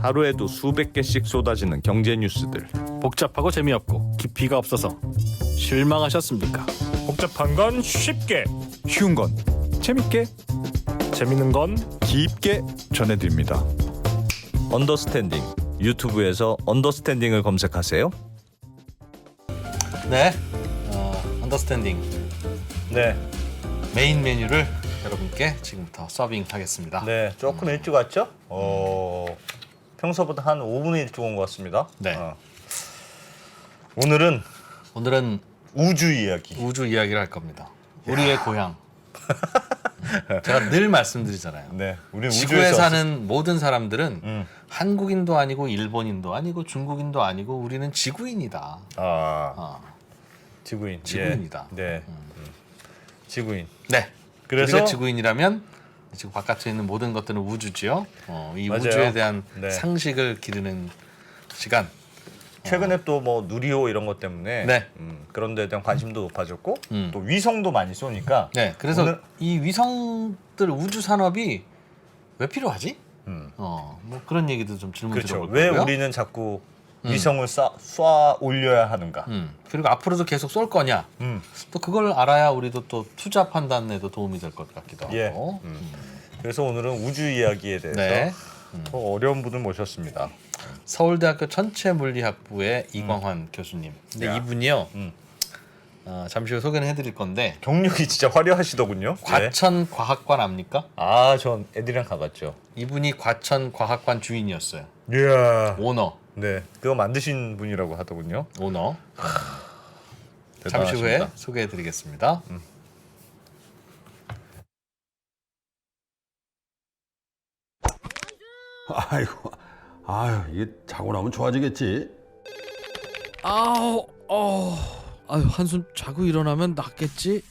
하루에도 수백 개씩 쏟아지는 경제 뉴스들. 복잡하고 재미없고 깊이가 없어서 실망하셨습니까? 복잡한 건 쉽게, 쉬운 건 재밌게, 재밌는 건 깊게 전해드립니다. 언더스탠딩. 유튜브에서 언더스탠딩을 검색하세요. 네, 언더스탠딩 네, 메인 메뉴를 여러분께 지금부터 서빙하겠습니다. 네, 조금 일찍 왔죠? 평소보다 한 5분 일찍 온 것 같습니다. 네. 오늘은 오늘은 우주 이야기. 우주 이야기를 할 겁니다. 우리의 고향. 제가 늘 말씀드리잖아요. 네, 우리 지구에 우주에서 사는 모든 사람들은 한국인도 아니고 일본인도 아니고 중국인도 아니고 우리는 지구인이다. 지구인. 지구인이다. 예. 네, 지구인. 네. 그래서 우리가 지구인이라면 지구 바깥에 있는 모든 것들은 우주지요. 이 맞아요. 우주에 대한 네. 상식을 기르는 시간. 최근에 또 뭐 누리호 이런 것 때문에 네. 그런 데에 대한 관심도 높아졌고 음. 또 위성도 많이 쏘니까 네. 그래서 오늘- 이 위성들 우주 산업이 왜 필요하지? 뭐 그런 얘기도 좀 질문 그렇죠. 드려볼 왜 거고요. 우리는 자꾸 위성을 쏴 올려야 하는가? 그리고 앞으로도 계속 쏠 거냐? 또 그걸 알아야 우리도 또 투자 판단에도 도움이 될 것 같기도 하고. 예. 그래서 오늘은 우주 이야기에 대해서 네. 또 어려운 분을 모셨습니다. 서울대학교 천체물리학부의 이광환 교수님. 근데 야. 이분이요. 잠시 후 소개는 해드릴 건데 경력이 진짜 화려하시더군요. 네. 과천과학관 압니까? 전 애들이랑 가봤죠. 이분이 과천과학관 주인이었어요. 이야. 오너. 네, 그거 만드신 분이라고 하더군요. 오너. 잠시 후에 대단하십니다. 소개해드리겠습니다. 아이고, 이게 자고 나면 좋아지겠지. 아유, 한숨 자고 일어나면 낫겠지?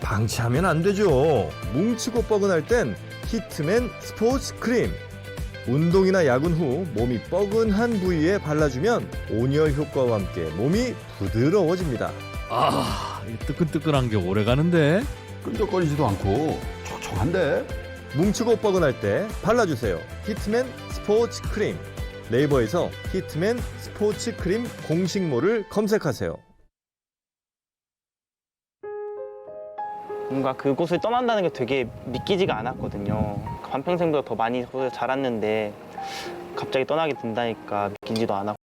방치하면 안 되죠. 뭉치고 뻐근할 땐 히트맨 스포츠 크림. 운동이나 야근 후 몸이 뻐근한 부위에 발라주면 온열 효과와 함께 몸이 부드러워집니다. 이 뜨끈뜨끈한 게 오래 가는데. 끈적거리지도 않고 촉촉한데. 뭉치고 뻐근할 때 발라주세요. 히트맨 스포츠 크림. 네이버에서 히트맨 스포츠 크림 공식몰을 검색하세요. 뭔가 그곳을 떠난다는 게 되게 믿기지가 않았거든요. 반평생보다 더 많이 거기서 자랐는데 갑자기 떠나게 된다니까 믿기지도 않았고.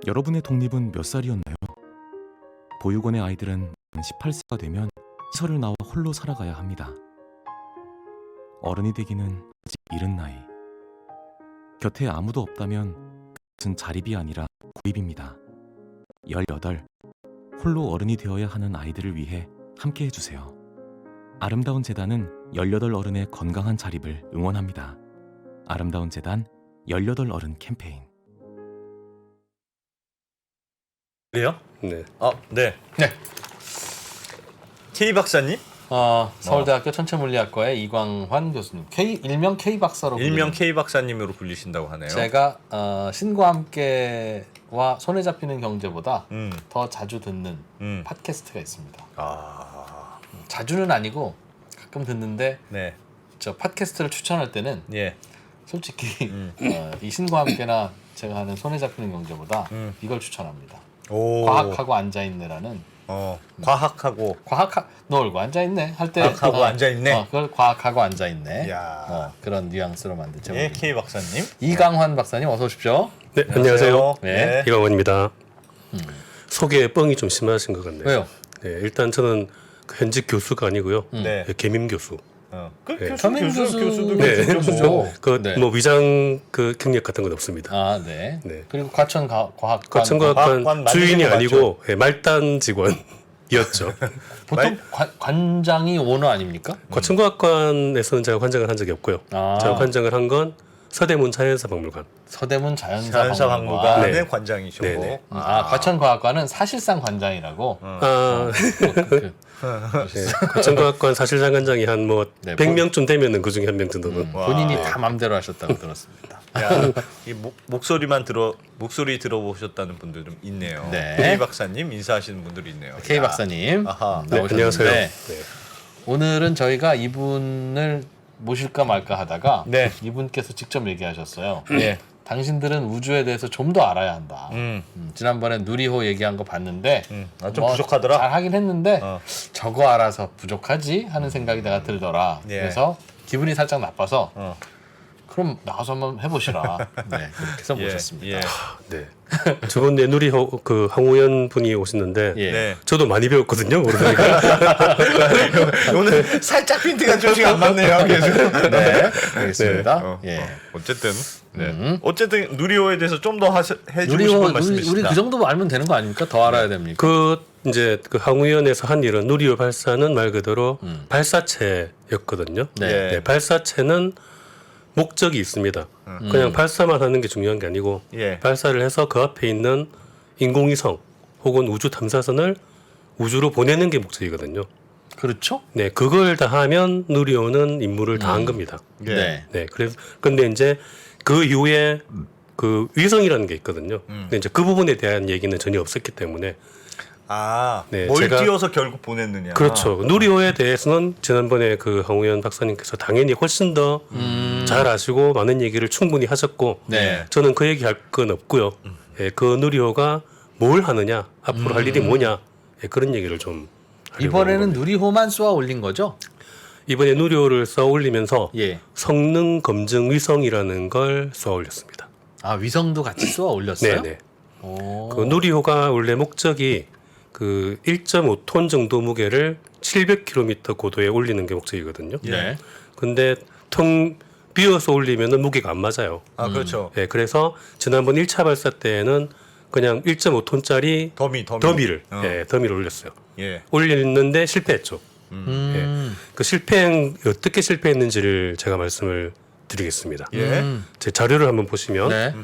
여러분의 독립은 몇 살이었나요? 보육원의 아이들은 18세가 되면 시설을 나와 홀로 살아가야 합니다. 어른이 되기는 아직 이른 나이. 곁에 아무도 없다면 그것은 자립이 아니라 고립입니다. 18. 홀로 어른이 되어야 하는 아이들을 위해 함께 해주세요. 아름다운 재단은 18 어른의 건강한 자립을 응원합니다. 아름다운 재단 18 어른 캠페인. 그래요? 네. 네. 네. K 박사님? 서울대학교 천체물리학과의 이광환 교수님. 일명 K 박사로 일명 불리는 K 박사님으로 불리신다고 하네요. 제가 신과 함께와 손에 잡히는 경제보다 음. 더 자주 듣는 팟캐스트가 있습니다. 아. 자주는 아니고 가끔 듣는데 네. 저 팟캐스트를 추천할 때는 예. 솔직히 이 신과 함께나 제가 하는 손에 잡히는 경제보다 이걸 추천합니다. 오. 과학하고 앉아있네라는 과학하고 놀고 앉아있네 할 때 과학하고 앉아있네? 그걸 과학하고 앉아있네. 야. 그런 뉘앙스로 만든 예, 제목입니다. K 박사님. 이광환 박사님 어서 오십시오. 네, 안녕하세요. 네. 이광원입니다. 소개에 뻥이 좀 심하신 것 같네요. 왜요? 네, 일단 저는 그 현직 교수가 아니고요. 네. 개민 교수. 그 네. 교수도 네, 교수죠. 뭐. 그 네. 뭐 위장 그 경력 같은 건 없습니다. 네. 네. 그리고 과천과학관 과천과학관 과학관 주인이 만드는 거 아니고 말단 직원이었죠. 보통 관장이 오너 아닙니까? 과천과학관에서는 제가 관장을 한 적이 없고요. 제가 관장을 한 건 서대문 자연사박물관. 서대문 자연사박물관의 자연사박물관의 네. 관장이시고. 네. 과천과학관은 사실상 관장이라고. 네, 과천과학관 사실상 관장이 한 뭐 네, 100명쯤 되면은 그 중에 한 명 정도는. 본인이 다 맘대로 하셨다고 들었습니다. 야, 이 목소리 들어보셨다는 분들 좀 있네요. 네. K 박사님 인사하시는 분들이 있네요. K 야. 박사님 아하. 네, 나오셨는데 안녕하세요. 네. 오늘은 저희가 이분을 모실까 말까 하다가 네. 이분께서 직접 얘기하셨어요. 네. 당신들은 우주에 대해서 좀 더 알아야 한다. 지난번에 누리호 얘기한 거 봤는데 좀 부족하더라. 잘 하긴 했는데 어. 저거 알아서 부족하지 하는 생각이 내가 들더라. 예. 그래서 기분이 살짝 나빠서 어. 그럼 나가서 한번 해보시라. 네, 그렇게 해서 모셨습니다. 예. 네. 저번 내누리 그 항우연 분이 오셨는데 예. 네. 저도 많이 배웠거든요. 모르니까. 오늘 살짝 핀트가 조금 안 맞네요. 계속. 네, 알겠습니다. 어, 예. 어쨌든 어쨌든 누리호에 대해서 좀 더 해주고 우리 싶은 말씀이시다. 우리 그 정도 알면 되는 거 아닙니까? 더 알아야 됩니까? 그 이제 그 항우연에서 한 일은 누리호 발사는 말 그대로 발사체였거든요. 네. 네, 발사체는 목적이 있습니다. 그냥 발사만 하는 게 중요한 게 아니고 예. 발사를 해서 그 앞에 있는 인공위성 혹은 우주 탐사선을 우주로 보내는 게 목적이거든요. 그렇죠? 네, 그걸 다 하면 누리호는 임무를 다 한 겁니다. 네. 네, 그래서 근데 이제 그 이후에 그 위성이라는 게 있거든요. 근데 이제 그 부분에 대한 얘기는 전혀 없었기 때문에 네, 뭘 제가- 띄워서 결국 보냈느냐. 그렇죠. 누리호에 대해서는 지난번에 그 항우연 박사님께서 당연히 훨씬 더 잘 아시고 많은 얘기를 충분히 하셨고 네. 저는 그 얘기 할 건 없고요. 예, 그 누리호가 뭘 하느냐, 앞으로 할 일이 뭐냐, 예, 그런 얘기를 좀 하려고 이번에는 하는 겁니다. 누리호만 쏘아 올린 거죠? 이번에 누리호를 쏘아 올리면서 예. 성능 검증 위성이라는 걸 쏘아 올렸습니다. 아 위성도 같이 쏘아 올렸어요? 네네. 오. 그 누리호가 원래 목적이 그 1.5톤 정도 무게를 700km 고도에 올리는 게 목적이거든요. 네. 근데 텅 비어서 올리면은 무게가 안 맞아요. 그렇죠. 예, 그래서 지난번 1차 발사 때에는 그냥 1.5톤짜리 더미를 더미를 올렸어요. 예. 올렸는데 실패했죠. 그 어떻게 실패했는지를 제가 말씀을 드리겠습니다. 예. 제 자료를 한번 보시면 네.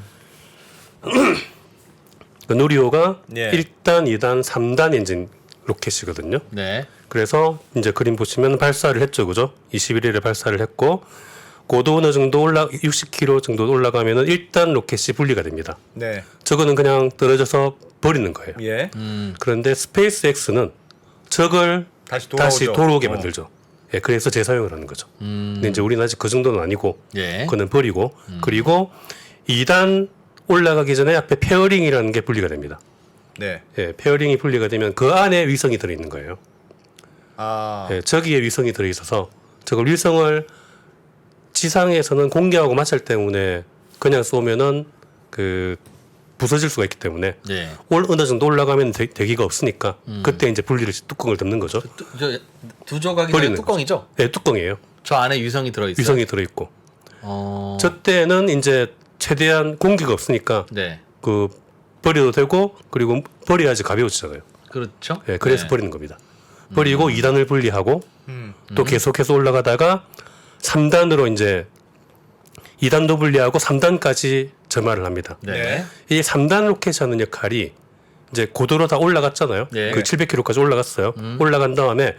그 누리호가 예. 1단, 2단, 3단 엔진 로켓이거든요. 네. 그래서 이제 그림 보시면 발사를 했죠, 그죠? 21일에 발사를 했고 고도 어느 정도 60km 정도 올라가면은 1단 로켓이 분리가 됩니다. 네. 저거는 그냥 떨어져서 버리는 거예요. 예. 그런데 스페이스X는 저걸 다시 돌아오게 만들죠. 예, 그래서 재사용을 하는 거죠. 근데 이제 우리는 아직 그 정도는 아니고 예. 그거는 버리고 그리고 2단 올라가기 전에 앞에 페어링이라는 게 분리가 됩니다. 네. 예, 페어링이 분리가 되면 그 안에 위성이 들어있는 거예요. 아. 예, 저기에 위성이 들어있어서 저걸 위성을 지상에서는 공기하고 마찰 때문에 그냥 쏘면은 그 부서질 수가 있기 때문에 네. 어느 정도 올라가면 대기가 없으니까 그때 이제 분리를 뚜껑을 덮는 거죠. 두 조각이 버리는 뚜껑이죠? 네, 뚜껑이에요. 저 안에 위성이 들어 있어요. 위성이 들어있고. 어. 저 때는 이제 최대한 공기가 없으니까 네. 그 버려도 되고 그리고 버려야지 가벼워지잖아요. 그렇죠? 예, 그래서 네. 버리는 겁니다. 버리고 2단을 분리하고 또 계속해서 올라가다가 3단으로 이제 2단도 분리하고 3단까지 점화를 합니다. 네. 이 3단 로켓이 하는 역할이 이제 고도로 다 올라갔잖아요. 네. 그 700km까지 올라갔어요. 올라간 다음에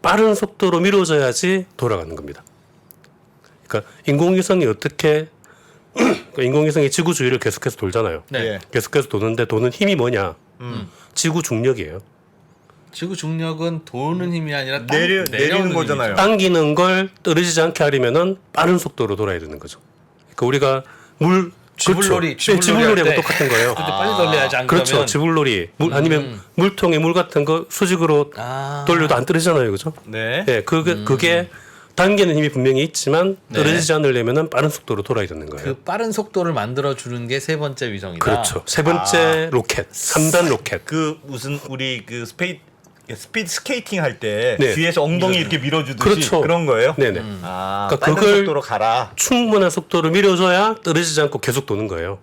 빠른 속도로 밀어줘야지 돌아가는 겁니다. 그러니까 인공위성이 어떻게 그러니까 인공위성이 지구 주위를 계속해서 돌잖아요. 네. 예. 계속해서 도는데 도는 힘이 뭐냐? 지구 중력이에요. 지구 중력은 도는 힘이 아니라 내리는 거잖아요. 당기는 걸 떨어지지 않게 하려면은 빠른 속도로 돌아야 되는 거죠. 그러니까 우리가 쥐불놀이 지불놀이하고 똑같은 거예요. 근데 빨리 돌려야지 안 그렇죠. 그러면 지불놀이 아니면 물통에 물 같은 거 수직으로 돌려도 안 떨어지잖아요, 그죠? 네. 네, 그게 당기는 힘이 분명히 있지만 떨어지지 않으려면은 빠른 속도로 돌아야 되는 거예요. 그 빠른 속도를 만들어 주는 게 세 번째 위성이다. 그렇죠. 세 번째 로켓, 3단 로켓. 그 무슨 우리 그 스피드 스케이팅 할 때 네. 뒤에서 엉덩이 이렇게 밀어주듯이 그렇죠. 그런 거예요? 네네. 아, 그러니까 빠른 그걸 속도로 가라. 충분한 속도로 밀어줘야 떨어지지 않고 계속 도는 거예요.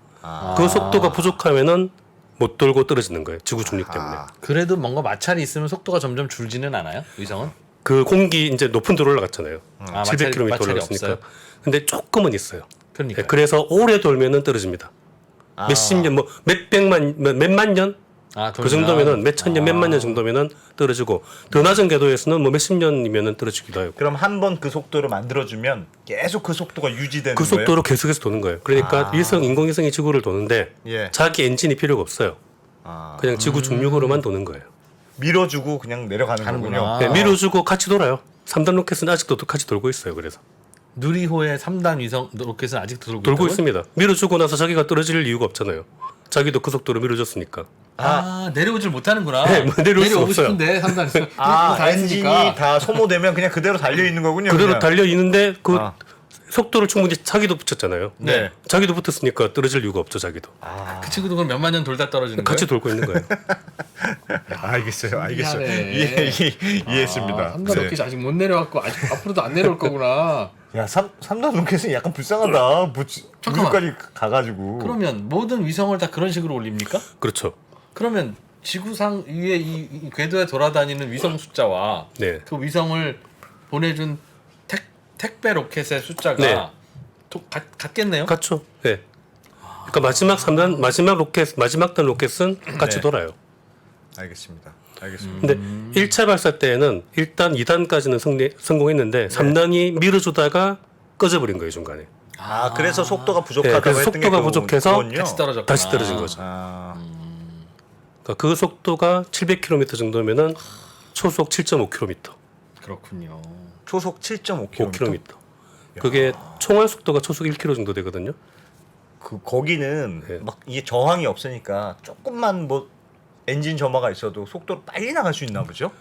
그 속도가 부족하면은 못 돌고 떨어지는 거예요. 지구 중력 때문에. 그래도 뭔가 마찰이 있으면 속도가 점점 줄지는 않아요? 위성은? 그 공기 이제 높은 데로 올라갔잖아요. 아, 700km 마찰이 올라갔으니까. 없어요? 근데 조금은 있어요. 그러니까. 네, 그래서 오래 돌면은 떨어집니다. 몇십 년, 뭐 몇백만, 몇만 년? 그 정도면은 몇천 년, 몇만 년 정도면은 떨어지고 더 낮은 궤도에서는 뭐 몇십 년이면은 떨어지기도 하고. 그럼 한 번 그 속도를 만들어주면 계속 그 속도가 유지되는 그 거예요? 속도로 계속해서 도는 거예요. 그러니까 인공위성이 지구를 도는데 예. 자기 엔진이 필요가 없어요. 그냥 지구 중력으로만 도는 거예요. 밀어주고 그냥 내려가는 거군요. 네, 밀어주고 같이 돌아요. 3단 로켓은 아직도 같이 돌고 있어요. 그래서 누리호의 3단 위성 로켓은 아직도 돌고 돌고 있다고요? 있습니다. 밀어주고 나서 자기가 떨어질 이유가 없잖아요. 자기도 그 속도로 밀어줬으니까. 내려오질 못하는구나. 네, 뭐 내려올 수가 내려오고 없어요. 싶은데 3단 위성. 엔진이 다 소모되면 그냥 그대로 달려 있는 거군요. 그대로 그냥. 달려 있는데 그 아. 속도를 충분히 자기도 붙였잖아요. 네. 자기도 붙었으니까 떨어질 이유가 없죠. 자기도. 그 친구도 그럼 몇만 년 돌다 떨어지는 같이 거예요? 돌고 있는 거예요. 알겠어요. 알겠어요. 신기하네. 이해했습니다. 3단 로켓이 아직 못 내려왔고 아직 앞으로도 안 내려올 거구나. 야, 3단 로켓은 약간 불쌍하다. 잠깐만. 무까지 가가지고. 그러면 모든 위성을 다 그런 식으로 올립니까? 그렇죠. 그러면 지구상 위에 이 궤도에 돌아다니는 위성 숫자와 네. 그 위성을 보내준 택배 로켓의 숫자가 네. 같겠네요? 같죠. 네. 그러니까 마지막 로켓, 마지막 단 로켓은 같이 네. 돌아요. 알겠습니다. 알겠습니다. 근데 1차 발사 때는 일단 2단까지는 성공했는데 3단이 밀어주다가 꺼져버린 거예요 중간에. 그래서 속도가 네, 부족하다고 그래서 했던 게 속도가 부족해서 그거군요. 같이 떨어졌구나. 다시 떨어진 거죠. 그러니까 그 속도가 700km 정도면은 초속 7.5km, 그렇군요. 초속 7.5km. 5km. 그게 총알 속도가 초속 1km 정도 되거든요. 거기는 네. 막 이게 저항이 없으니까 조금만 뭐 엔진 점화가 있어도 속도로 빨리 나갈 수 있나 보죠?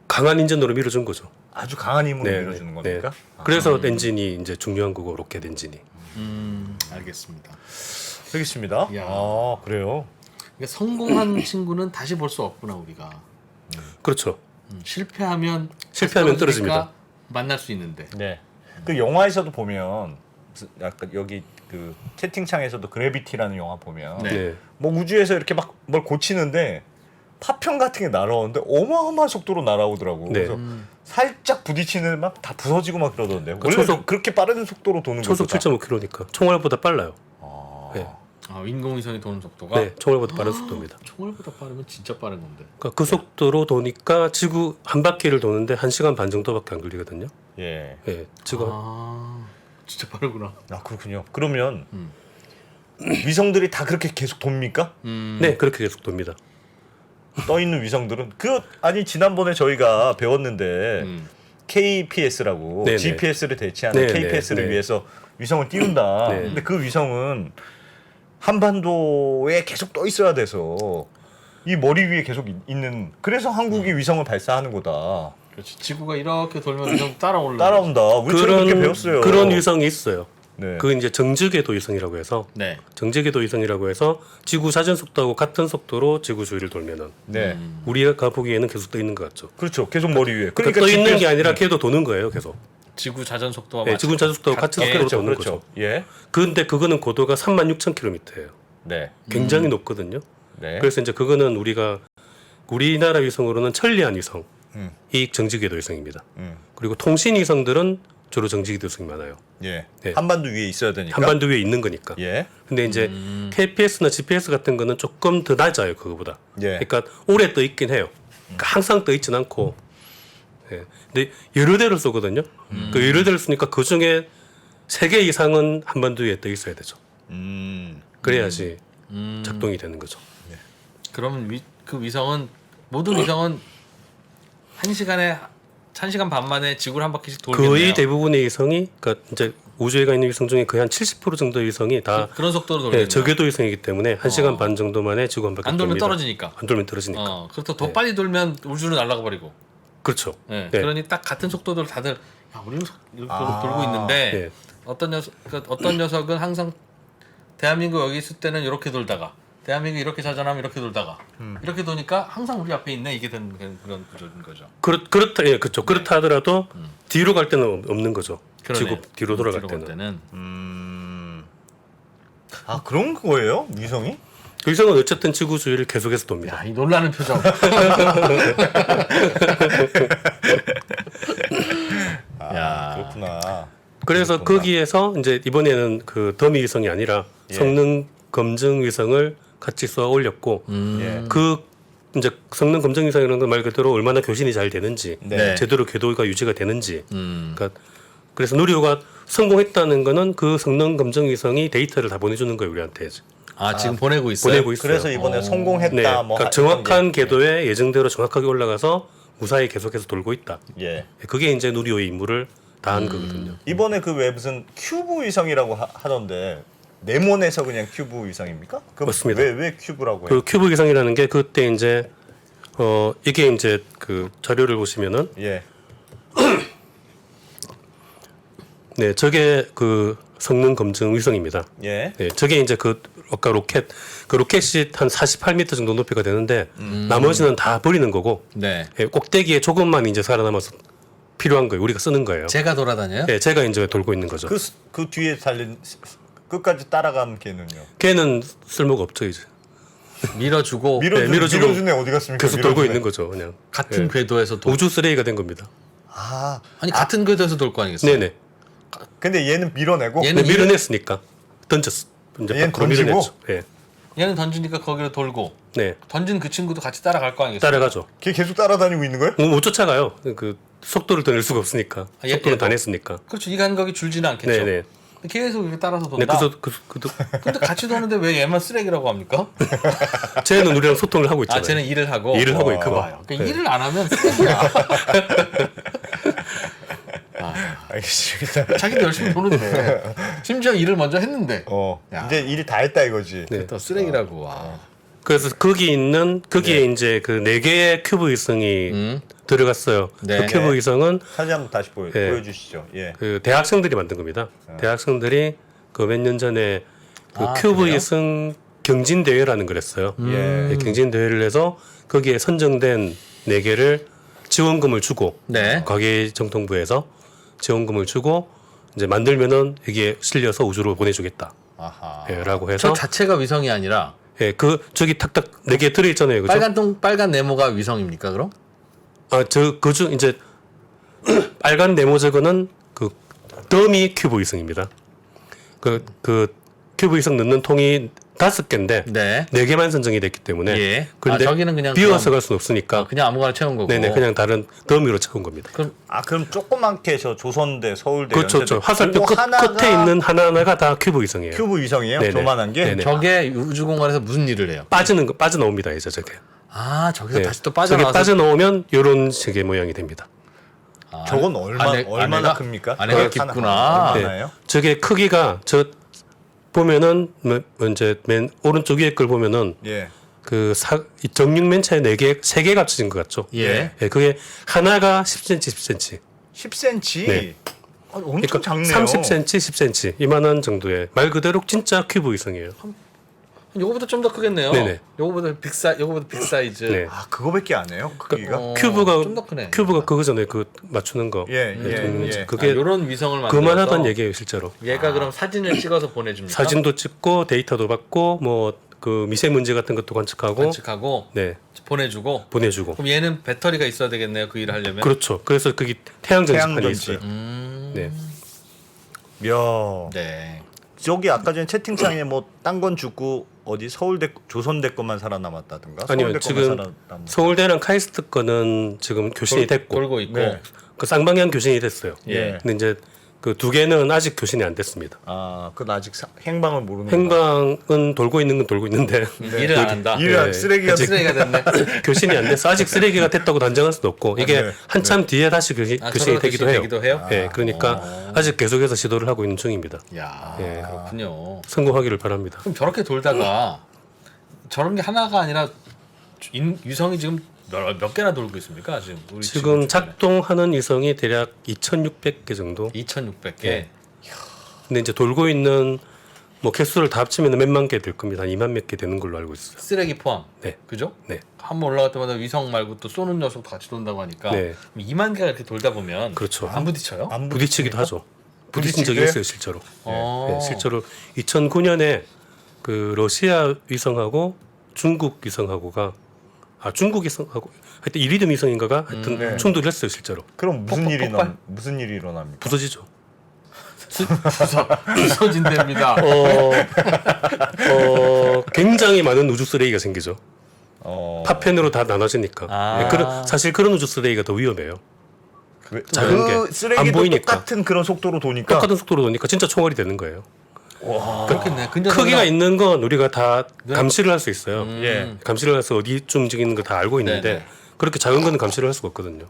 강한 인전으로 밀어준 거죠. 아주 강한 힘으로 네, 밀어주는 네, 겁니까? 네. 그래서 엔진이 이제 중요한 거고 로켓 엔진이. 알겠습니다. 알겠습니다. 야. 그래요. 그러니까 성공한 친구는 다시 볼 수 없구나 우리가. 그렇죠. 실패하면 실패하면 떨어지니까 떨어집니다. 만날 수 있는데. 네. 그 영화에서도 보면 약간 여기 그 채팅창에서도 그래비티라는 영화 보면 네. 네. 뭐 우주에서 이렇게 막 뭘 고치는데 파편 같은 게 날아오는데 어마어마한 속도로 날아오더라고. 네. 그래서 살짝 부딪히는 막 다 부서지고 막 그러던데. 원래 초속- 그렇게 빠른 속도로 도는 초속 거죠? 7.5km니까 총알보다 빨라요. 네. 인공위성이 도는 속도가 네, 총알보다 빠른 속도입니다. 총알보다 빠르면 진짜 빠른 건데. 그러니까 그 속도로 도니까 지구 한 바퀴를 도는데 1시간 반 정도밖에 안 걸리거든요. 예. 네, 지금 진짜 빠르구나. 그렇군요. 그러면 위성들이 다 그렇게 계속 돕니까? 네, 그렇게 계속 돕니다. 떠 있는 위성들은 아니 지난번에 저희가 배웠는데 KPS라고 네네. GPS를 대체하는 네네. KPS를 네. 위해서 위성을 띄운다. 네. 근데 그 위성은 한반도에 계속 떠 있어야 돼서 이 머리 위에 계속 있는. 그래서 한국이 위성을 발사하는 거다. 그렇지. 지구가 이렇게 돌면 위성 따라올라. 따라온다. 우리처럼 그렇게 배웠어요. 그런 위성이 있어요. 네. 그 이제 정지궤도 위성이라고 해서 네. 정지궤도 위성이라고 해서 지구 사전 속도하고 같은 속도로 지구 주위를 돌면은 네. 우리가 보기에는 계속 떠 있는 것 같죠. 그렇죠. 계속 머리 위에. 그러니까 떠 있는 GPS 게 아니라 걔도 도는 거예요, 계속. 지구 자전 속도와 네, 지구 자전 속도하고 같은 속도로 그렇죠. 도는 그렇죠. 거죠. 예. 근데 그거는 고도가 36,000km예요. 네. 굉장히 높거든요. 네. 그래서 이제 그거는 우리나라 위성으로는 천리안 위성, 음. 이 정지궤도 위성입니다. 음. 그리고 통신 위성들은 주로 정지궤도 위성이 많아요. 예. 네. 한반도 위에 있어야 되니까. 한반도 위에 있는 거니까. 예. 근데 이제 KPS나 GPS 같은 거는 조금 더 낮아요, 그거보다. 예. 그러니까 오래 떠 있긴 해요. 그러니까 항상 떠 있진 않고. 예. 근데 여러 대를 쏘거든요. 그 여러 대를 쏘니까 그 중에 3개 이상은 한반도 위에 떠 있어야 되죠. 그래야지 작동이 되는 거죠. 그러면 그 위성은 모든 위성은 1시간 반 만에 지구를 한 바퀴씩 돌겠네요. 거의 대부분의 위성이, 그러니까 이제 우주에 가 있는 위성 중에 거의 한 70% 정도의 위성이 다 그런 속도로 돌겠네요. 네, 저궤도 위성이기 때문에 1시간 반 정도 만에 지구 한 바퀴 안 돌면 돕니다. 떨어지니까. 안 돌면 떨어지니까. 그렇다 더 빨리 돌면 우주로 날아가 버리고. 그렇죠. 네. 네. 그러니 딱 같은 속도로 다들 우리는 이렇게 돌고 있는데 네. 어떤 녀석은 항상 대한민국 여기 있을 때는 이렇게 돌다가 대한민국 이렇게 자전하면 이렇게 돌다가 이렇게 도니까 항상 우리 앞에 있네 이게 된 그런 구조인 거죠. 그렇다, 예, 그렇죠. 그렇다 하더라도 뒤로 갈 때는 없는 거죠. 그러네. 지구 뒤로 돌아갈 뒤로 갈 때는. 그런 거예요? 위성이? 그 위성은 어쨌든 지구 주위를 계속해서 돕니다. 이 놀라는 표정. 그렇구나. 그래서 거기에서 이제 이번에는 그 더미 위성이 아니라 예. 성능 검증 위성을 같이 쏘아 올렸고 예. 그 이제 성능 검증 위성이라는 건 말 그대로 얼마나 교신이 잘 되는지 네. 제대로 궤도가 유지가 되는지 그러니까 그래서 누리호가 성공했다는 거는 그 성능 검증 위성이 데이터를 다 보내주는 거예요 우리한테. 지금 보내고 있어요. 보내고 있어요. 그래서 이번에 성공했다. 네, 뭐 그러니까 정확한 궤도에 예정대로 정확하게 올라가서 무사히 계속해서 돌고 있다. 예. 그게 이제 누리호의 임무를 다 한 거거든요. 이번에 그 왜 무슨 큐브 위성이라고 하던데 네모내서 그냥 큐브 위성입니까? 맞습니다. 왜 큐브라고 해요? 그 큐브 위성이라는 게 그때 이제 이게 이제 그 자료를 보시면은 예. 네, 저게 그 성능 검증 위성입니다. 예. 네, 저게 이제 그 아까 로켓이 한 48m 정도 높이가 되는데 나머지는 다 버리는 거고 네. 예, 꼭대기에 조금만 이제 살아남아서 필요한 거예요. 우리가 쓰는 거예요. 제가 돌아다녀요? 네, 제가 이제 돌고 있는 거죠. 그 뒤에 달린 끝까지 따라간 걔는요. 걔는 쓸모가 없죠 이제. 밀어주고 밀어주고 밀어준 애 어디 갔습니까? 계속 돌고 밀어준 있는 애. 거죠, 그냥. 같은 예. 궤도에서 돌. 우주 쓰레기가 된 겁니다. 아, 아니 같은 궤도에서 돌 거 아니겠어요? 네네. 근데 얘는 밀어내고 얘는 네, 밀어냈으니까 던졌어. 이제 얘는 밖으로 던지고? 밀어냈죠. 예. 얘는 던지니까 거기로 돌고 네, 던진 그 친구도 같이 따라갈 거 아니겠어요? 따라가죠. 걔 계속 따라다니고 있는 거예요? 못 쫓아가요. 그 속도를 더 낼 수가 없으니까. 아, 얘- 속도는 얘도? 다 냈으니까. 그렇죠. 이 간격이 줄지는 않겠죠. 네네. 계속 이렇게 따라서 네, 돈다. 그래서 근데 같이 도는데 왜 얘만 쓰레기라고 합니까? 쟤는 우리랑 소통을 하고 있잖아요. 아, 쟤는 일을 하고. 일을 하고 와, 있고. 봐요. 그러니까 네. 일을 안 하면 쓰레기야. 알겠습니다. 자기도 열심히 도는데 심지어 일을 먼저 했는데 야. 이제 일 다 했다 이거지. 네. 또 쓰레기라고. 와. 그래서 거기에 이제 그 4개의 큐브 위성이 들어갔어요. 네. 그 큐브 위성은 사진 한번 다시 네. 보여주시죠. 예. 그 대학생들이 만든 겁니다. 대학생들이 그 몇 년 전에 그 아, 큐브 그래요? 위성 경진 대회라는 걸 했어요. 예. 네, 경진 대회를 해서 거기에 선정된 4개를 지원금을 주고 네. 과기정통부에서 지원금을 주고 이제 만들면은 이게 실려서 우주로 보내주겠다. 아하. 예, 라고 해서 저 자체가 위성이 아니라 예, 그 저기 탁탁 4개 들어 있잖아요. 그죠? 빨간 네모가 위성입니까 그럼? 아, 그중 이제 빨간 네모 저거는 그 더미 큐브 위성입니다. 그 큐브 위성 넣는 통이 5개인데 네. 4개만 선정이 됐기 때문에 예. 그런데 저기는 그냥 비워서 갈 수는 없으니까 그냥 아무거나 채운 거고. 네네 그냥 다른 더미로 채운 겁니다. 그럼 조그맣게 저 조선대, 서울대 그렇죠. 연세대 화살표 그거 하나가 끝에 있는 하나하나가 다 큐브 위성이에요. 큐브 위성이에요? 네네. 조만한 게? 네네. 저게 우주공간에서 무슨 일을 해요? 빠져나옵니다 이제 저게. 아 저기서 네. 다시 또 저게 빠져나와서 빠져나오면 이런 식의 모양이 됩니다. 저건 얼마나 안에가- 큽니까? 안에가 하나- 깊구나. 얼마나요? 저게 크기가 보면은 이제 맨 오른쪽 위에 걸 보면은 예. 이 정육면체에 3개 갖춰진 것 같죠? 예. 예, 그게 하나가 10cm, 10cm. 10cm. 네. 엄청 작네요. 30cm, 10cm 이만한 정도의 말 그대로 진짜 큐브 위성이에요. 요거보다 좀 더 크겠네요. 네네. 요거보다 빅 사이즈. 네. 아, 그거밖에 안 해요? 크기가? 큐브가 좀 더 크네. 큐브가 그거잖아요. 그 맞추는 거. 예, 예, 정육면체. 예. 그게 요런 위성을 만들어서 그만하던 얘기예요, 실제로. 얘가 그럼 사진을 찍어서 보내줍니까? 사진도 찍고 데이터도 받고 뭐 그 미세먼지 같은 것도 관측하고 관측하고 네, 보내주고. 보내주고. 그럼 얘는 배터리가 있어야 되겠네요. 그 일을 하려면. 그렇죠. 그래서 그게 태양 전지판이 태양전지. 있어요. 네. 야. 네. 저기 아까 전에 채팅창에 뭐 딴 건 죽고 어디 서울대 조선대 것만 살아남았다든가 아니요, 서울대 지금 것만 살아남았다. 서울대랑 카이스트 거는 지금 교신이 됐고 돌고 있고. 네. 그 쌍방향 교신이 됐어요. 예. 근데 이제 그 2개는 아직 교신이 안 됐습니다. 아, 그건 아직 행방을 모르는 행방은 돌고 있는 건 돌고 있는데 일을 안 한다. 일을 네. 쓰레기가 쓰레기가 됐네. 교신이 안 돼서 아직 쓰레기가 됐다고 단정할 수도 없고 이게 네. 한참 뒤에 다시 교신이 저런 되기도 해요. 되기도 해요? 예, 그러니까 아직 계속해서 시도를 하고 있는 중입니다. 야, 예. 그렇군요. 성공하기를 바랍니다. 그럼 저렇게 돌다가 저런 게 하나가 아니라 위성이 지금 몇 개나 돌고 있습니까? 지금 우리 지금 주변에. 작동하는 위성이 대략 2,600개 정도. 2,600개. 예. 근데 이제 돌고 있는 뭐 개수를 다 합치면 몇만 개 될 겁니다. 한 2만 몇 개 되는 걸로 알고 있어요. 쓰레기 포함. 네. 그죠? 네. 한번 올라갈 때마다 위성 말고 또 쏘는 녀석도 같이 돈다고 하니까 네. 2만 개가 이렇게 돌다 보면 그렇죠. 안 부딪혀요? 안 부딪히기도 하죠. 부딪힌 적이 부딪히게? 있어요, 실제로. 어. 네, 실제로 2009년에 그 러시아 위성하고 중국 위성하고가 중국 위성하고 하여튼 이리듐 위성인가가 하여튼 네. 충돌을 했어요, 실제로. 그럼 무슨 일이 일어납니까? 부서지죠. 부서진답니다. 굉장히 많은 우주 쓰레기가 생기죠. 파편으로 다 나눠지니까. 아. 네, 사실 그런 우주 쓰레기가 더 위험해요. 작은 그 게 쓰레기도 안 보이니까. 똑같은 그런 속도로 도니까 똑같은 속도로 도니까 진짜 총알이 되는 거예요. 그렇겠네. 근데 크기가 있는 건 우리가 다 감시를 할 수 있어요. 예. 감시를 해서 어디쯤 움직이는 거 다 알고 있는데 네네. 그렇게 작은 거는 감시를 할 수가 없거든요.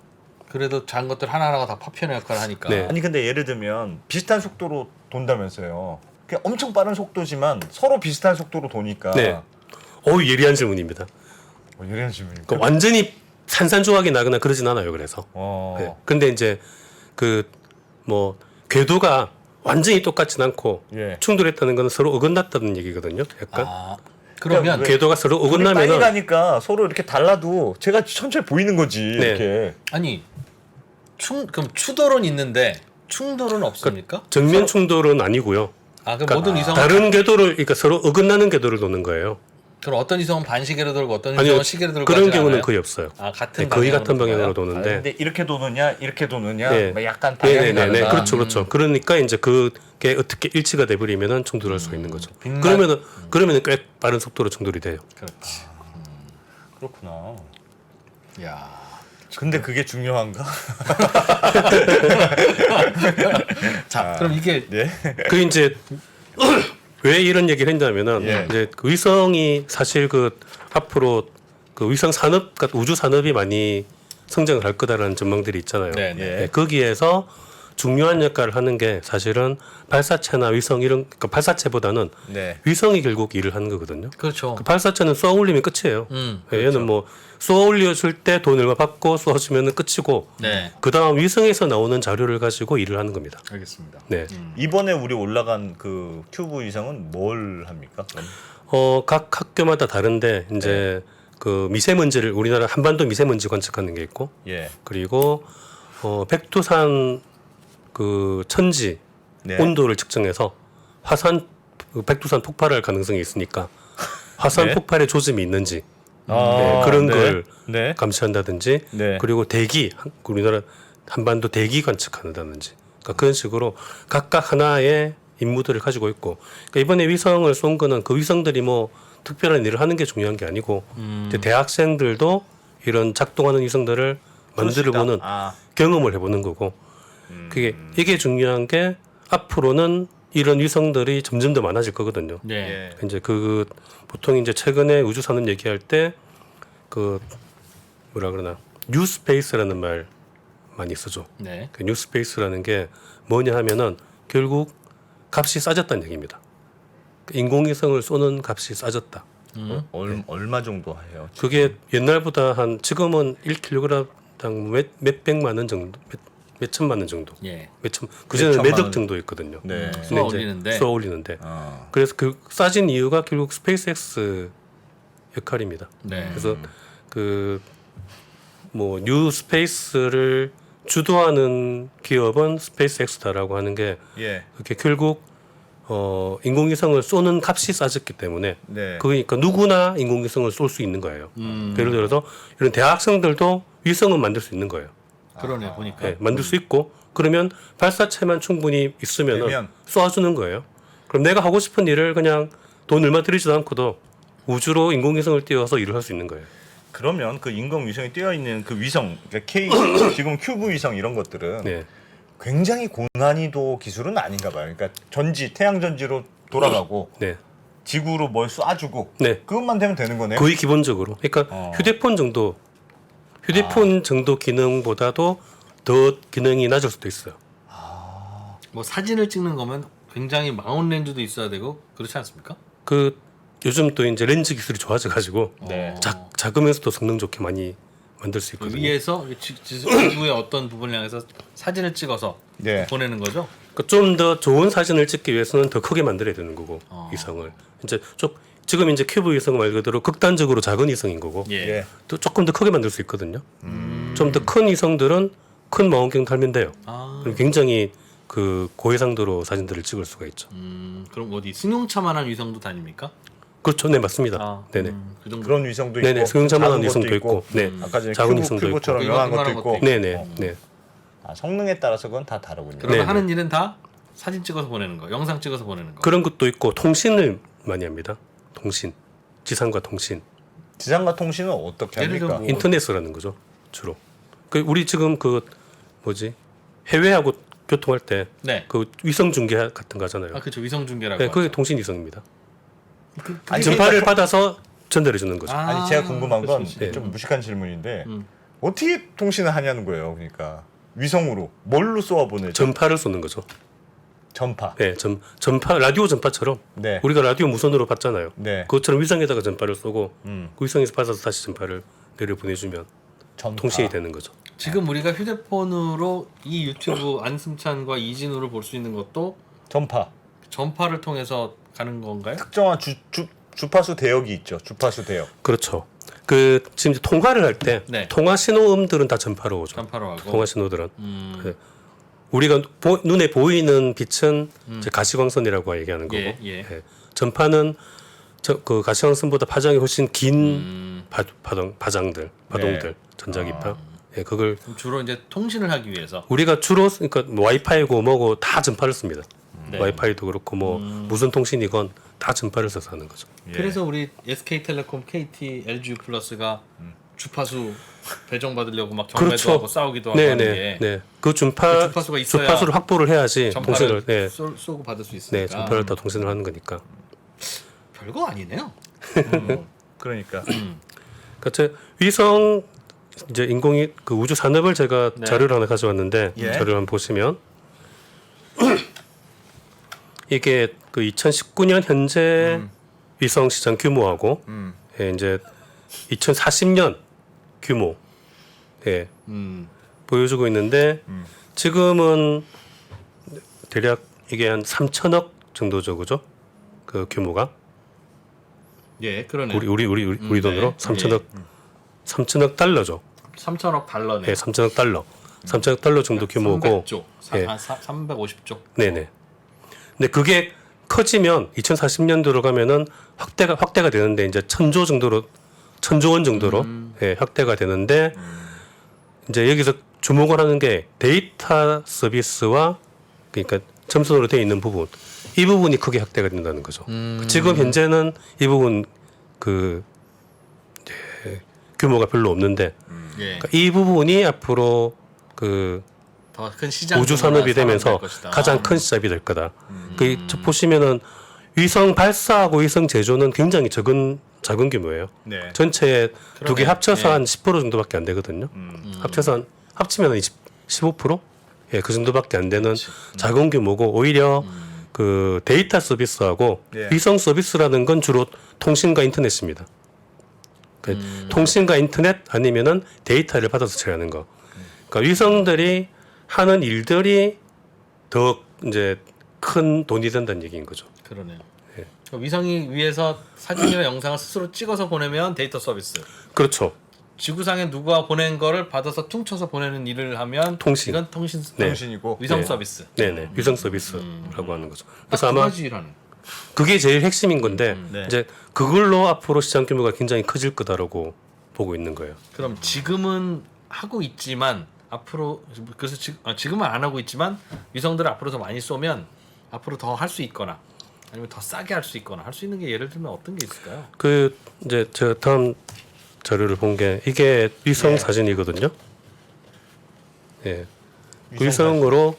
그래도 작은 것들 하나하나가 다 파편의 역할을 하니까. 네. 아니 근데 예를 들면 비슷한 속도로 돈다면서요. 그냥 엄청 빠른 속도지만 서로 비슷한 속도로 도니까. 네. 예리한 질문입니다. 이런 질문이. 그 완전히 산산조각이 나거나 그러진 않아요. 그래서. 네. 근데 이제 그 뭐 궤도가 완전히 똑같진 않고 예. 충돌했다는 건 서로 어긋났다는 얘기거든요. 약간 그러면 왜- 궤도가 서로 빨리 어긋나면은 가니까 서로 이렇게 달라도 제가 천천히 보이는 거지. 네. 이렇게. 아니 그럼 추돌은 있는데 충돌은 없습니까? 정면 충돌은 아니고요. 그 모든 이성은 다른 궤도를 그러니까 서로 어긋나는 궤도를 도는 거예요. 그럼 어떤 이성은 반시계로 돌고 어떤 아니요. 이성은 시계로 돌고 그런 하지 경우는 않아요? 거의 없어요. 같은 네, 거의 같은 방향으로 방향으로 돌아요? 도는데. 근데 이렇게 도느냐 이렇게 도느냐 네. 뭐 약간 방향이 네네네. 다르다. 그렇죠. 그러니까 이제 그게 어떻게 일치가 돼버리면은 충돌할 수가 있는 거죠. 빗나- 그러면은 꽤 빠른 속도로 충돌이 돼요. 그렇지. 그렇구나. 야. 근데 그게 중요한가? 자, 그럼 이게 네. 그 이제 왜 이런 얘기를 했냐면은 예. 이제 그 위성이 사실 그 앞으로 그 위성 산업, 그러니까 우주 산업이 많이 성장을 할 거다라는 전망들이 있잖아요. 네, 네. 네, 거기에서 중요한 역할을 하는 게 사실은 발사체나 위성 이런 그러니까 발사체보다는 네. 위성이 결국 일을 하는 거거든요. 그렇죠. 그 발사체는 쏘아 올리면 끝이에요. 네, 얘는 뭐 쏘아 올려줄 때 돈 얼마 받고 쏘아주면은 끝이고 네. 그 다음 위성에서 나오는 자료를 가지고 일을 하는 겁니다. 알겠습니다. 네. 이번에 우리 올라간 그 큐브 위성은 뭘 합니까? 그럼? 각 학교마다 다른데 이제 그 미세먼지를 우리나라 한반도 미세먼지 관측하는 게 있고 예. 그리고 백두산 그 천지 네. 온도를 측정해서 화산 그 백두산 폭발할 가능성이 있으니까 화산 네. 폭발의 조짐이 있는지 아, 그런 네. 걸 네. 감시한다든지 네. 그리고 대기 우리나라 한반도 대기 관측한다든지 그러니까 그런 식으로 각각 하나의 임무들을 가지고 있고 그러니까 이번에 위성을 쏜 거는 그 위성들이 뭐 특별한 일을 하는 게 중요한 게 아니고 이제 대학생들도 이런 작동하는 위성들을 만들어보는 경험을 해보는 거고 이게 중요한 게 앞으로는 이런 위성들이 점점 더 많아질 거거든요. 네. 이제 그 보통 이제 최근에 우주 산업 얘기할 때 그 뭐라 그러나 뉴스페이스라는 말 많이 쓰죠. 네. 그 뉴스페이스라는 게 뭐냐 하면은 결국 값이 싸졌다는 얘기입니다. 인공위성을 쏘는 값이 싸졌다. 얼마 정도 해요? 그게 옛날보다 한 지금은 1kg당 몇백만 원 정도, 몇 천만 원 정도. 예. 그전에는 몇천만 몇억 원. 정도 있거든요. 네. 쏘아 올리는데. 쏘아 올리는데. 아. 그래서 그 싸진 이유가 결국 스페이스X 역할입니다. 네. 그래서 그 뭐 뉴스페이스를 주도하는 기업은 스페이스X다라고 하는 게 예. 그게 결국 인공위성을 쏘는 값이 싸졌기 때문에 네. 그러니까 누구나 인공위성을 쏠 수 있는 거예요. 예를 들어서 이런 대학생들도 위성은 만들 수 있는 거예요. 그러네 보니까. 네, 만들 수 있고 그러면 발사체만 충분히 있으면 되면. 쏘아주는 거예요. 그럼 내가 하고 싶은 일을 그냥 돈 얼마 들이지도 않고도 우주로 인공위성을 띄워서 일을 할 수 있는 거예요. 그러면 그 인공위성이 띄어 있는 그 위성, 그러니까 K 지금 큐브 위성 이런 것들은 네. 굉장히 고난이도 기술은 아닌가 봐요. 그러니까 전지, 태양 전지로 돌아가고 네. 지구로 뭘 쏴주고 네. 그것만 되면 되는 거네요. 거의 기본적으로. 그러니까 휴대폰 정도 기능보다도 더 기능이 낮을 수도 있어요. 뭐 사진을 찍는 거면 굉장히 망원 렌즈도 있어야 되고 그렇지 않습니까? 그 요즘 또 이제 렌즈 기술이 좋아져 가지고 네. 작으면서도 성능 좋게 많이 만들 수 그 있거든요. 위에서 지구의 어떤 부분을 향해서 사진을 찍어서 네. 보내는 거죠. 좀 더 좋은 사진을 찍기 위해서는 더 크게 만들어야 되는 거고 위성을 이제 지금 이제 큐브 위성 말 그대로 극단적으로 작은 위성인 거고 예. 또 조금 더 크게 만들 수 있거든요. 좀 더 큰 위성들은 큰 망원경 달면 돼요. 그럼 굉장히 그 고해상도로 사진들을 찍을 수가 있죠. 그럼 어디 승용차만한 위성도 다닙니까? 그렇죠, 네 맞습니다. 네네. 그 정도. 그런 위성도 네네, 있고 승용차만한 작은 것도 위성도 있고, 네, 아까 전에 작은 큐브, 위성도 큐브처럼 있고. 영한 것도 이만한 있고 것도 네네, 네. 성능에 따라서 그건 다 다르군요. 그러면 네, 하는 일은 다 사진 찍어서 보내는 거, 영상 찍어서 보내는 거. 그런 것도 있고 통신을 많이 합니다. 통신, 지상과 통신, 지상과 통신은 어떻게 예를 들어 합니까? 뭐- 인터넷을 하는 거죠 주로. 그 우리 지금 그 뭐지 해외하고 교통할 때 네. 그 위성 중계 같은 거 하잖아요. 그렇죠. 위성 중계라고. 네, 그게 하죠. 통신 위성입니다. 아니, 전파를 받아서 전달해 주는 거죠. 아니 제가 궁금한 건 그렇지, 좀 무식한 질문인데 어떻게 통신을 하냐는 거예요. 그러니까 위성으로 뭘로 쏘아 보내죠? 전파를 쏘는 거죠. 전파. 네, 전파 라디오 전파처럼 네. 우리가 라디오 무선으로 받잖아요. 네. 그것처럼 위성에다가 전파를 쏘고 음. 그 위성에서 받아서 다시 전파를 내려 보내주면 전파. 통신이 되는 거죠. 지금 우리가 휴대폰으로 이 유튜브 안승찬과 이진우를 볼 수 있는 것도 전파. 전파를 통해서 가는 건가요? 특정한 주파수 대역이 있죠. 주파수 대역. 그렇죠. 그 지금 이제 통화를 할 때 네. 통화 신호음들은 다 전파로 오죠. 전파로 하고. 통화 신호들은 네. 우리가 눈에 보이는 빛은 이제 가시광선이라고 얘기하는 거고 예, 예. 예. 전파는 그 가시광선보다 파장이 훨씬 긴 파장들, 네. 전자기파. 예, 그걸 그럼 주로 이제 통신을 하기 위해서. 우리가 주로 그러니까 뭐 와이파이고 뭐고 다 전파를 씁니다. 네. 와이파이도 그렇고 뭐 무선 통신이건 다 전파를 써서 하는 거죠. 예. 그래서 우리 SK텔레콤, KT, LG 플러스가 주파수 배정받으려고 막 경매도 그렇죠. 하고 싸우기도 하고 하는 게 네. 그 그 주파수가 있어야 주파수를 확보를 해야지 전파를 통신을 쏘고 받을 수 있으니까. 네, 전파를 다 통신을 하는 거니까. 별거 아니네요. 그러니까 그러니까 제 위성 이제 인공위 그 우주 산업을 제가 네. 자료를 하나 가져왔는데 예. 자료를 한번 보시면 이게 그 2019년 현재 위성 시장 규모하고 예, 이제 2040년 규모 예, 보여주고 있는데 지금은 대략 이게 한 3천억 정도죠, 그죠? 그 규모가 예, 그러네. 우리 돈으로 네. 3천억 달러죠. 3천억 달러네. 예, 3천억 달러. 3천억 달러 정도 규모고. 300조. 예. 350조. 네네. 근데 그게 커지면 2040년도로 가면은 확대가 되는데 이제 1,000조 원 정도로 예, 확대가 되는데 이제 여기서 주목을 하는 게 데이터 서비스와 그러니까 점선으로 되어 있는 부분 이 부분이 크게 확대가 된다는 거죠. 지금 현재는 이 부분 그 이제 규모가 별로 없는데 예. 그러니까 이 부분이 앞으로 그 더 큰 시장 우주 산업이 되면서 가장 큰 시장이 될 거다. 그 보시면은 위성 발사하고 위성 제조는 굉장히 작은 규모예요. 네. 전체 두 개 그러네. 합쳐서 예. 한 10% 정도밖에 안 되거든요. 합치면 한 15%? 예, 그 정도밖에 안 되는 작은 규모고 오히려 그 데이터 서비스하고 예. 위성 서비스라는 건 주로 통신과 인터넷입니다. 그 통신과 인터넷 아니면은 데이터를 받아서 처리하는 거. 그러니까 위성들이 하는 일들이 더 이제 큰 돈이 된다는 얘기인 거죠. 그러네요. 예. 위성이 위에서 사진이나 영상을 스스로 찍어서 보내면 데이터 서비스. 그렇죠. 지구상에 누가 보낸 거를 받아서 퉁쳐서 보내는 일을 하면 통신. 이건 통신 네. 통신이고 위성 네. 서비스. 네네. 위성 서비스라고 하는 거죠. 그래서 딱 두 아마 가지 일하는. 그게 제일 핵심인 건데 네. 이제 그걸로 앞으로 시장 규모가 굉장히 커질 거다라고 보고 있는 거예요. 그럼 지금은 하고 있지만 앞으로 그래서 지금은 안 하고 있지만 위성들을 앞으로 더 많이 쏘면 앞으로 더 할 수 있거나 아니면 더 싸게 할 수 있거나 할 수 있는 게 예를 들면 어떤 게 있을까요? 그 이제 제가 다음 자료를 본 게 이게 위성 예. 사진이거든요. 예. 위성 위성으로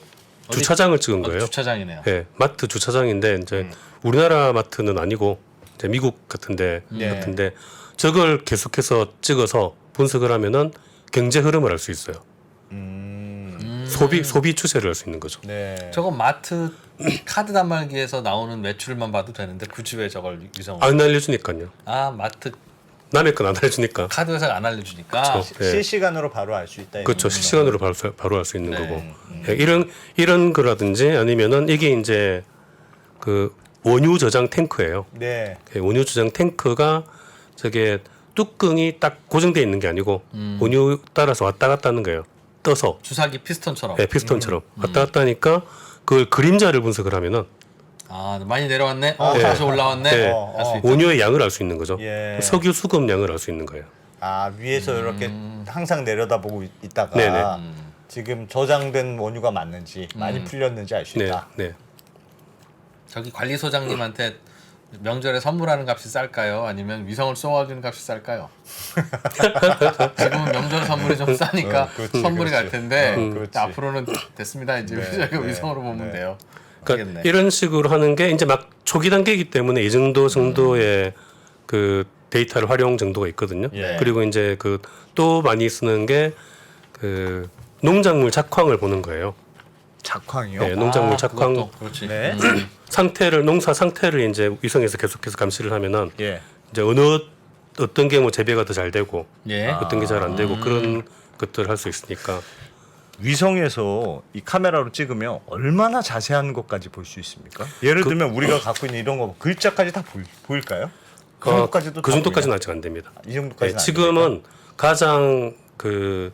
어디- 주차장을 찍은 거예요. 주차장이네요. 예, 마트 주차장인데 이제 우리나라 마트는 아니고 이제 미국 같은데 네. 저걸 계속해서 찍어서 분석을 하면은 경제 흐름을 알 수 있어요. 소비 추세를 알 수 있는 거죠. 네. 저거 마트 카드 단말기에서 나오는 매출만 봐도 되는데 굳이 왜 저걸 위성으로? 안 알려주니까요. 아 마트 남의 건 안 알려주니까. 카드 회사가 안 알려주니까. 그렇죠. 예. 실시간으로 바로 알 수 있다. 그렇죠. 이런 실시간으로 바로 알 수 있는 네. 거고. 예, 이런 거라든지 아니면은 이게 이제 그 원유 저장 탱크예요. 네. 예, 원유 저장 탱크가 저게 뚜껑이 딱 고정되어 있는 게 아니고 원유 따라서 왔다 갔다 하는 거예요. 떠서 주사기 피스톤처럼. 예, 피스톤처럼 왔다 갔다 하니까 그 그림자를 분석을 하면은 아 많이 내려왔네. 네. 다시 올라왔네. 네. 알 수 있다. 원유의 양을 알 수 있는 거죠. 예. 석유 수급 양을 알 수 있는 거예요. 아 위에서 이렇게 항상 내려다보고 있다가 네네. 지금 저장된 원유가 맞는지 많이 풀렸는지 알 수 네, 있다. 네. 저기 관리소장님한테 명절에 선물하는 값이 쌀까요? 아니면 위성을 쏘아주는 값이 쌀까요? 지금은 명절 선물이 좀 싸니까 그렇지, 선물이 갈 그렇지. 텐데 그렇지. 앞으로는 됐습니다. 이제 저희가 위성으로 보면 네. 돼요. 그러니까 알겠네. 이런 식으로 하는 게 이제 막 초기 단계이기 때문에 이 정도의 그 데이터를 활용 정도가 있거든요. 예. 그리고 이제 그 또 많이 쓰는 게 그 농작물 작황을 보는 거예요. 작황이요? 네, 농작물 아, 작황 그것도 그렇지. 네. 상태를 농사 상태를 이제 위성에서 계속해서 감시를 하면은 예. 이제 어떤 게 뭐 재배가 더 잘 되고 예. 어떤 게 잘 안 되고 그런 것들을 할 수 있으니까 위성에서 이 카메라로 찍으면 얼마나 자세한 것까지 볼 수 있습니까? 예를 들면 우리가 갖고 있는 이런 거 글자까지 다 보일까요? 그 정도까지도 그 다 정도까지는 보이나요? 아직 안 됩니다. 이 정도까지 네, 지금은 가장 그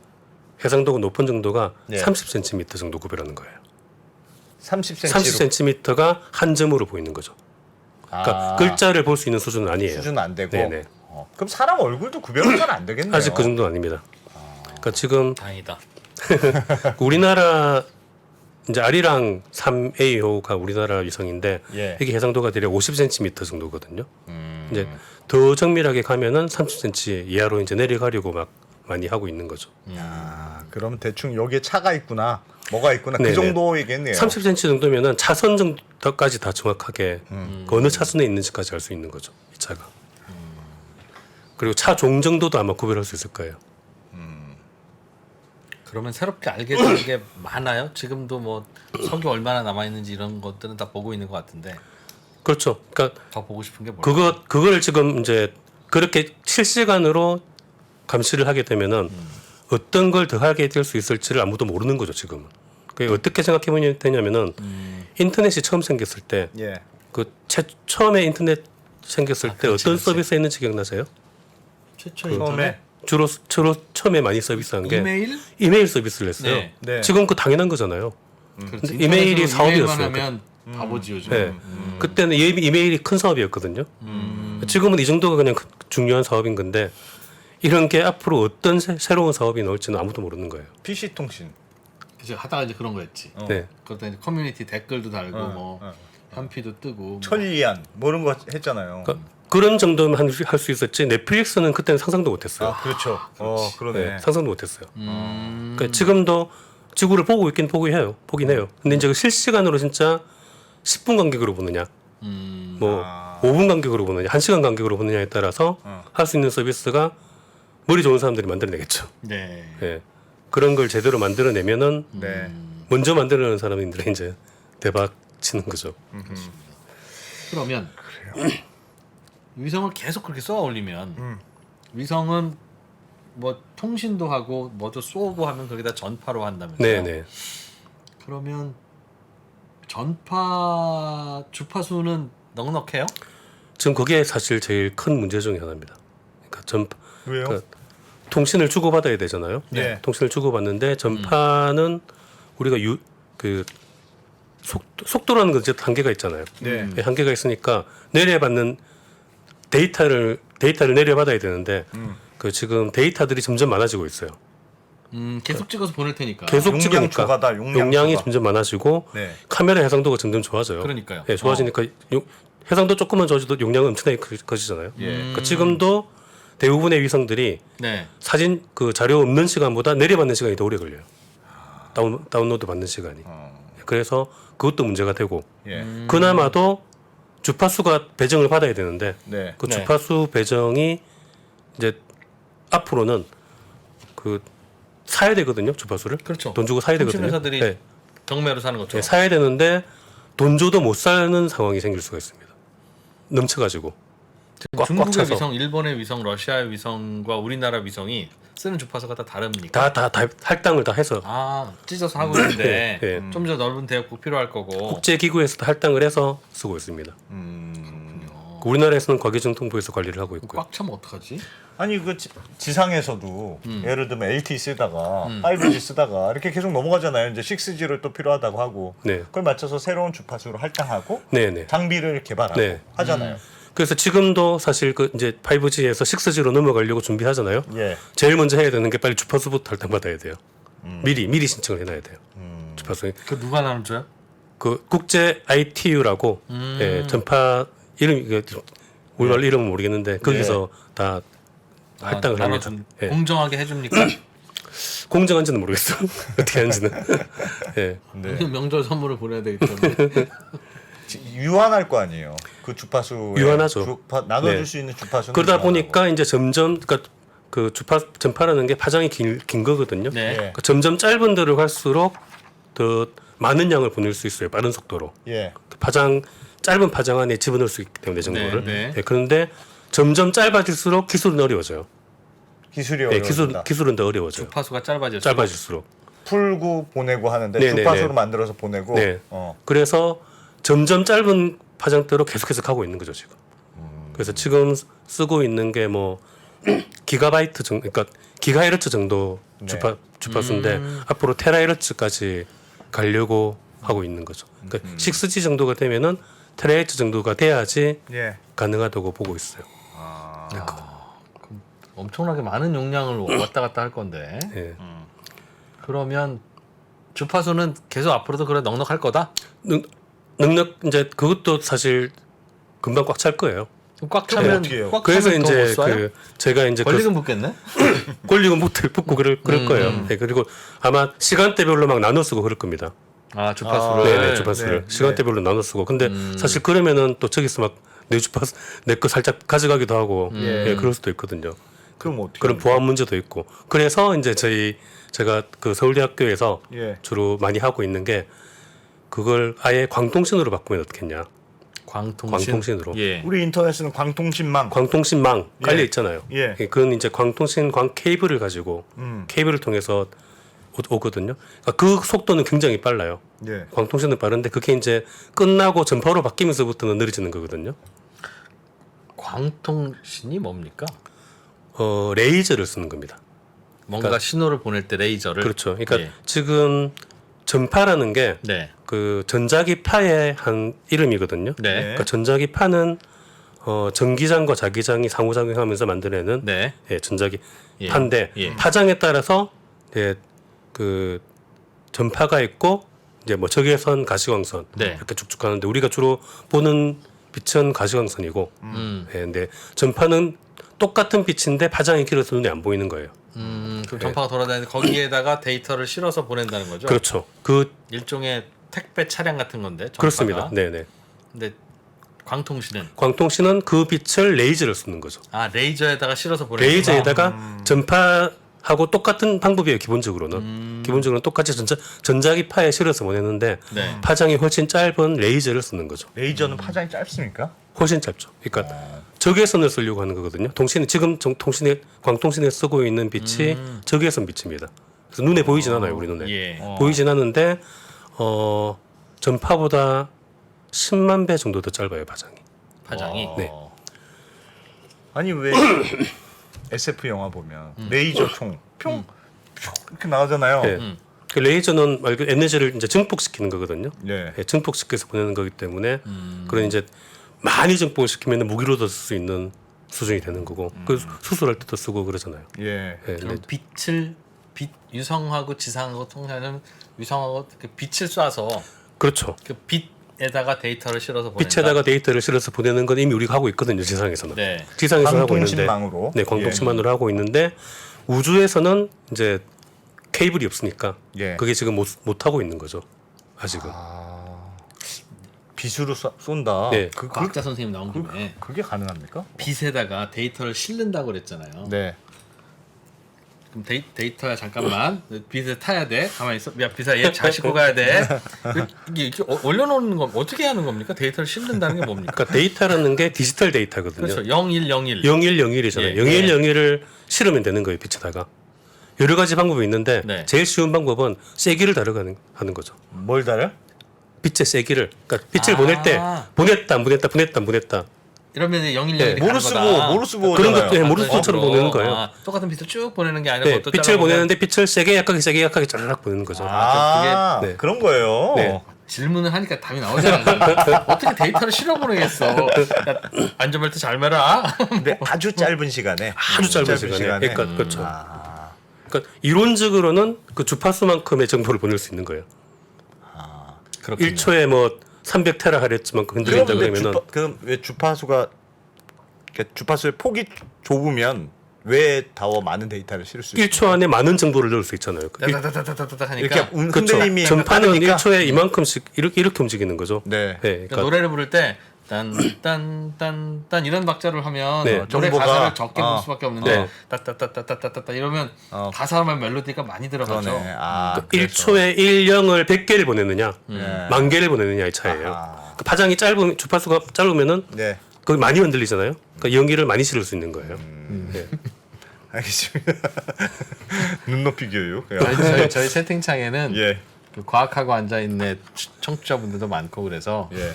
해상도가 높은 정도가 예. 30cm 정도 구별하는 거예요. 30cm 30cm가 한 점으로 보이는 거죠. 그러니까 글자를 볼 수 있는 수준은 아니에요. 수준 안 되고. 네네. 그럼 사람 얼굴도 구별은 잘 안 되겠네요. 아직 그 정도는 아닙니다. 그러니까 지금 다행이다. 우리나라 이제 아리랑 3A호가 우리나라 위성인데 예. 이게 해상도가 대략 50cm 정도거든요. 이제 더 정밀하게 가면은 30cm 이하로 이제 내려가려고 막 많이 하고 있는 거죠. 야, 그럼 대충 여기에 차가 있구나, 뭐가 있구나 네네. 그 정도이겠네요. 30cm 정도면은 차선 정도까지 다 정확하게 그 어느 차선에 있는지까지 알 수 있는 거죠. 이 차가. 그리고 차 종 정도도 아마 구별할 수 있을 거예요. 그러면 새롭게 알게 되는 게 많아요. 지금도 뭐 석유 얼마나 남아 있는지 이런 것들은 다 보고 있는 것 같은데 그렇죠. 그러니까 더 보고 싶은 게 뭐예요? 그걸 지금 이제 그렇게 실시간으로 감시를 하게 되면은 어떤 걸 더 하게 될 수 있을지를 아무도 모르는 거죠 지금은. 그게 어떻게 생각해 보면 되냐면은 인터넷이 처음 생겼을 때 예. 그 처음에 인터넷 생겼을 때 그렇지, 어떤 그렇지. 서비스 했는지 기억나세요? 최초 처음에 주로 처음에 많이 서비스한 게 이메일? 이메일 서비스를 했어요. 네. 네. 지금 그 당연한 거잖아요. 그렇지. 근데 이메일이 인터넷으로 사업이었어요. 이메일만 하면 바보지 요즘. 네. 그때는 이메일이 큰 사업이었거든요. 지금은 이 정도가 그냥 중요한 사업인 건데 이런 게 앞으로 어떤 새로운 사업이 나올지는 아무도 모르는 거예요. PC 통신. 그래서 하다가 이제 그런 거였지. 네. 그때 이제 커뮤니티 댓글도 달고 어, 뭐 어. 현피도 뜨고. 뭐. 천리안 뭐 이런 거 했잖아요. 그러니까 그런 정도는 할 수 있었지 넷플릭스는 그때는 상상도 못했어요. 아 그렇죠. 그러네. 네, 상상도 못했어요. 그러니까 지금도 지구를 보긴 해요. 근데 이제 그 실시간으로 진짜 10분 간격으로 보느냐, 뭐 5분 간격으로 보느냐, 1시간 간격으로 보느냐에 따라서 할 수 있는 서비스가 머리 좋은 사람들이 만들어내겠죠. 네. 예. 그런 걸 제대로 만들어내면은 네. 먼저 만들어내는 사람들이 이제 대박 치는 거죠. 그러면 위성을 계속 그렇게 쏘아 올리면 위성은 뭐 통신도 하고 뭐도 쏘고 하면 거기다 전파로 한다면서요? 네네. 그러면 전파 주파수는 넉넉해요? 지금 그게 사실 제일 큰 문제 중에 하나입니다. 그러니까 왜요? 그러니까 통신을 주고받아야 되잖아요. 네. 통신을 주고받는데 전파는 우리가 속도라는 건 이제 한계가 있잖아요. 네. 한계가 있으니까 내려받는 데이터를 내려받아야 되는데 그 지금 데이터들이 점점 많아지고 있어요. 계속 찍어서 보낼 테니까. 계속 용량 찍으니까 초과다, 용량 초과. 점점 많아지고 네. 카메라 해상도가 점점 좋아져요. 그러니까요. 네, 좋아지니까 해상도 조금만 좋아져도 용량은 엄청나게 커지잖아요. 그러니까 지금도 대부분의 위성들이 네. 사진 그 자료 없는 시간보다 내려받는 시간이 더 오래 걸려요. 다운로드 받는 시간이. 그래서 그것도 문제가 되고 예. 그나마도 주파수가 배정을 받아야 되는데 네. 그 네. 주파수 배정이 이제 앞으로는 그 사야 되거든요. 주파수를. 그렇죠. 돈 주고 사야 되거든요. 통신회사들이 네. 경매로 사는 것처럼. 네, 사야 되는데 돈 줘도 못 사는 상황이 생길 수가 있습니다. 넘쳐가지고 꽉 중국의 차서. 위성, 일본의 위성, 러시아의 위성과 우리나라 위성이 쓰는 주파수가 다 다릅니까? 다 할당을 다 해서 아 찢어서 하고 있는데 네, 네. 좀 더 넓은 대역국 필요할 거고. 국제 기구에서도 할당을 해서 쓰고 있습니다. 우리나라에서는 과기정통부에서 관리를 하고 있고요. 꽉 차면 어떡하지? 아니 그 지상에서도 예를 들면 LTE 쓰다가 5G 쓰다가 이렇게 계속 넘어가잖아요. 이제 6G를 또 필요하다고 하고 네. 그걸 맞춰서 새로운 주파수로 할당하고 네네. 장비를 개발하고 네. 하잖아요. 그래서 지금도 사실 그 이제 5G에서 6G로 넘어가려고 준비하잖아요. 예. 제일 먼저 해야 되는 게 빨리 주파수부터 할당받아야 돼요. 미리 신청을 해놔야 돼요. 주파수. 그 누가 나눠줘요? 그 국제 ITU라고 예, 전파 이름 우리말 이름은 모르겠는데 거기서 다 할당을 합니다. 예. 공정하게 해줍니까? 공정한지는 모르겠어. 어떻게 하는지는. 예. 네. 명절 선물을 보내야 되기 때문에. 유한할 거 아니에요. 그 주파수 유한하죠. 나눠줄 네. 수 있는 주파수는 그러다 유한하고. 보니까 이제 점점 그러니까 그 전파라는 게 파장이 긴 거거든요. 네. 예. 그러니까 점점 짧은 데로 갈수록 더 많은 양을 보낼 수 있어요. 빠른 속도로. 예. 짧은 파장 안에 집어넣을 수 있기 때문에 정보를. 네, 네. 예, 그런데 점점 짧아질수록 기술은 어려워져요. 기술이 예, 어려워진다. 기술은 더 어려워져요. 주파수가 짧아질수록 짧아질수록. 풀고 보내고 하는데 네네네. 주파수로 만들어서 보내고 네. 그래서 점점 짧은 파장대로 계속해서 가고 있는 거죠 지금. 그래서 지금 쓰고 있는 게 뭐 기가바이트 정도, 그러니까 기가헤르츠 정도 네. 주파수인데 앞으로 테라헤르츠까지 가려고 하고 있는 거죠. 그러니까 6G 정도가 되면은 테라헤르츠 정도가 돼야지 예. 가능하다고 보고 있어요. 엄청나게 많은 용량을 왔다 갔다 할 건데 예. 그러면 주파수는 계속 앞으로도 그래 넉넉할 거다? 능력 이제 그것도 사실 금방 꽉 찰 거예요. 그럼 꽉 그럼 차면 어떻게 해요? 꽉 그래서 차면 더못 이제 쏴요? 그 제가 이제 걸리금 붙겠네? 권리금 붙고 그럴 거예요. 네, 그리고 아마 시간대별로 막 나눠 쓰고 그럴 겁니다. 아 주파수를. 네네, 주파수를 네, 시간대별로 나눠 쓰고. 근데 사실 그러면은 또 저기서 막 내 주파수 내 거 살짝 가져가기도 하고 예, 그럴 수도 있거든요. 그럼 어떻게? 그런 보안 문제도 있고. 그래서 이제 제가 그 서울대학교에서 예. 주로 많이 하고 있는 게 그걸 아예 광통신으로 바꾸면 어떻겠냐. 광통신으로. 예. 우리 인터넷은 광통신망. 광통신망 예. 깔려 있잖아요. 예. 그건 이제 광통신 케이블을 가지고 케이블을 통해서 오거든요. 그러니까 그 속도는 굉장히 빨라요. 예. 광통신은 빠른데 그게 이제 끝나고 전파로 바뀌면서부터는 느려지는 거거든요. 광통신이 뭡니까? 레이저를 쓰는 겁니다. 뭔가 그러니까- 신호를 보낼 때 레이저를. 그렇죠. 그러니까 예. 지금 전파라는 게 네. 그 전자기파의 한 이름이거든요. 네. 그러니까 전자기파는 전기장과 자기장이 상호작용하면서 만들어내는 네. 예, 전자기파인데 예. 파장에 따라서 예, 그 전파가 있고 이제 뭐 적외선, 가시광선 네. 이렇게 쭉쭉 가는데 우리가 주로 보는 빛은 가시광선이고, 예, 근데 전파는 똑같은 빛인데 파장이 길어서 눈에 안 보이는 거예요. 그럼 전파가 돌아다니는데 거기에다가 데이터를 실어서 보낸다는 거죠? 그렇죠. 그 일종의 택배 차량 같은 건데. 전파가. 그렇습니다. 네네. 근데 광통신은 광통신은 그 빛을 레이저를 쓰는 거죠. 레이저에다가 실어서 보내는 레이저에다가 전파하고 똑같은 방법이에요. 기본적으로는 똑같이 전자기파에 실어서 보내는데 네. 파장이 훨씬 짧은 레이저를 쓰는 거죠. 레이저는 파장이 짧습니까? 훨씬 짧죠. 그러니까 적외선을 쓰려고 하는 거거든요. 지금 광통신에 쓰고 있는 빛이 적외선 빛입니다. 그래서 눈에 보이진 않아요, 우리 눈에. 예. 보이진 않는데 전파보다 10만 배 정도 더 짧아요, 파장이. 파장이. 네. 아니 왜 SF 영화 보면 레이저 총 이렇게 나가잖아요. 네. 그 레이저는 말 그대로 에너지를 이제 증폭시키는 거거든요. 네. 예, 증폭시켜서 보내는 거기 때문에 그런 이제 많이 증폭을 시키면 무기로도 쓸 수 있는 수준이 되는 거고 그 수술할 때도 쓰고 그러잖아요. 예. 예, 그럼 근데 유성하고 지상하고 통하는 위성하고 그 빛을 쏴서 그렇죠. 그 빛에다가 데이터를 실어서 보낸다. 빛에다가 데이터를 실어서 보내는 건 이미 우리가 하고 있거든요. 지상에서는. 네. 지상에서 하고 있는데. 광통신망으로. 네, 광통신망으로 하고 있는데 우주에서는 이제 케이블이 없으니까 예. 그게 지금 못 하고 있는 거죠. 아직은. 빛으로 쏜다. 네. 과학자 선생님 나온 김에 그게 가능합니까? 빛에다가 데이터를 실는다고 그랬잖아요. 네. 그럼 데이터야 잠깐만 빛에 타야 돼. 가만히 있어. 야 빛아 얘 잘 싣고 가야 돼. 이게 올려놓는 건 어떻게 하는 겁니까? 데이터를 실는다는 게 뭡니까? 그러니까 데이터라는 게 디지털 데이터거든요. 그렇죠. 0101. 0101이잖아요. 예. 0101을 실으면 되는 거예요, 빛에다가. 여러 가지 방법이 있는데 네. 제일 쉬운 방법은 세기를 다르게 하는 거죠. 뭘 달아요? 빛의 세기를. 그러니까 빛을 보낼 때 보냈다, 안 보냈다, 보냈다, 안 보냈다. 이러면 이제 0101이 네. 모르 쓰고 그런 오잖아요. 것도 모르스처럼 보내는 거예요. 똑같은 빛을 쭉 보내는 게 아니라 네, 어떤 빛을 보내는데 빛을 세게 약하게 짜라락 보내는 거죠. 아, 네. 그런 거예요. 네. 질문을 하니까 답이 나오잖아. 어떻게 데이터를 실어 보내겠어? 야, 안전벨트 잘 매라. 근데 아주 짧은 시간에. 아주 짧은 시간에. 그러니까 그렇죠. 그러니까 이론적으로는 그 주파수만큼의 정보를 보낼 수 있는 거예요. 그렇군요. 1초에 뭐 300테라 하르츠만큼 흔들린다 그러면은 그럼 왜 주파수가 그러니까 주파수의 폭이 좁으면 왜 더 많은 데이터를 실을 수 있어요? 1초 안에 많은 정보를 넣을 수 있잖아요. 따다다다다다다 하니까. 이렇게 그렇죠. 흔들림이 전파는 빠르니까? 1초에 이만큼씩 이렇게 움직이는 거죠. 네. 그러니까 노래를 부를 때 딴딴딴딴 이런 박자를 하면 네. 노래 정보가, 가사를 적게 볼 어. 수밖에 없는데 네. 따따따따따따따 이러면 어. 가사만 멜로디가 많이 들어가죠. 그러네. 아, 그 1초에 1영을 100개를 보내느냐, 네. 만 개를 보내느냐의 차이예요. 아하. 그 파장이 짧으면 주파수가 짧으면은 네. 거기 많이 흔들리잖아요. 그러니까 연기를 많이 실을 수 있는 거예요. 네. 알겠습니다. 눈높이 교육. 저희 채팅창에는 예. 그 과학하고 앉아 있는 청취자분들도 많고 그래서 예.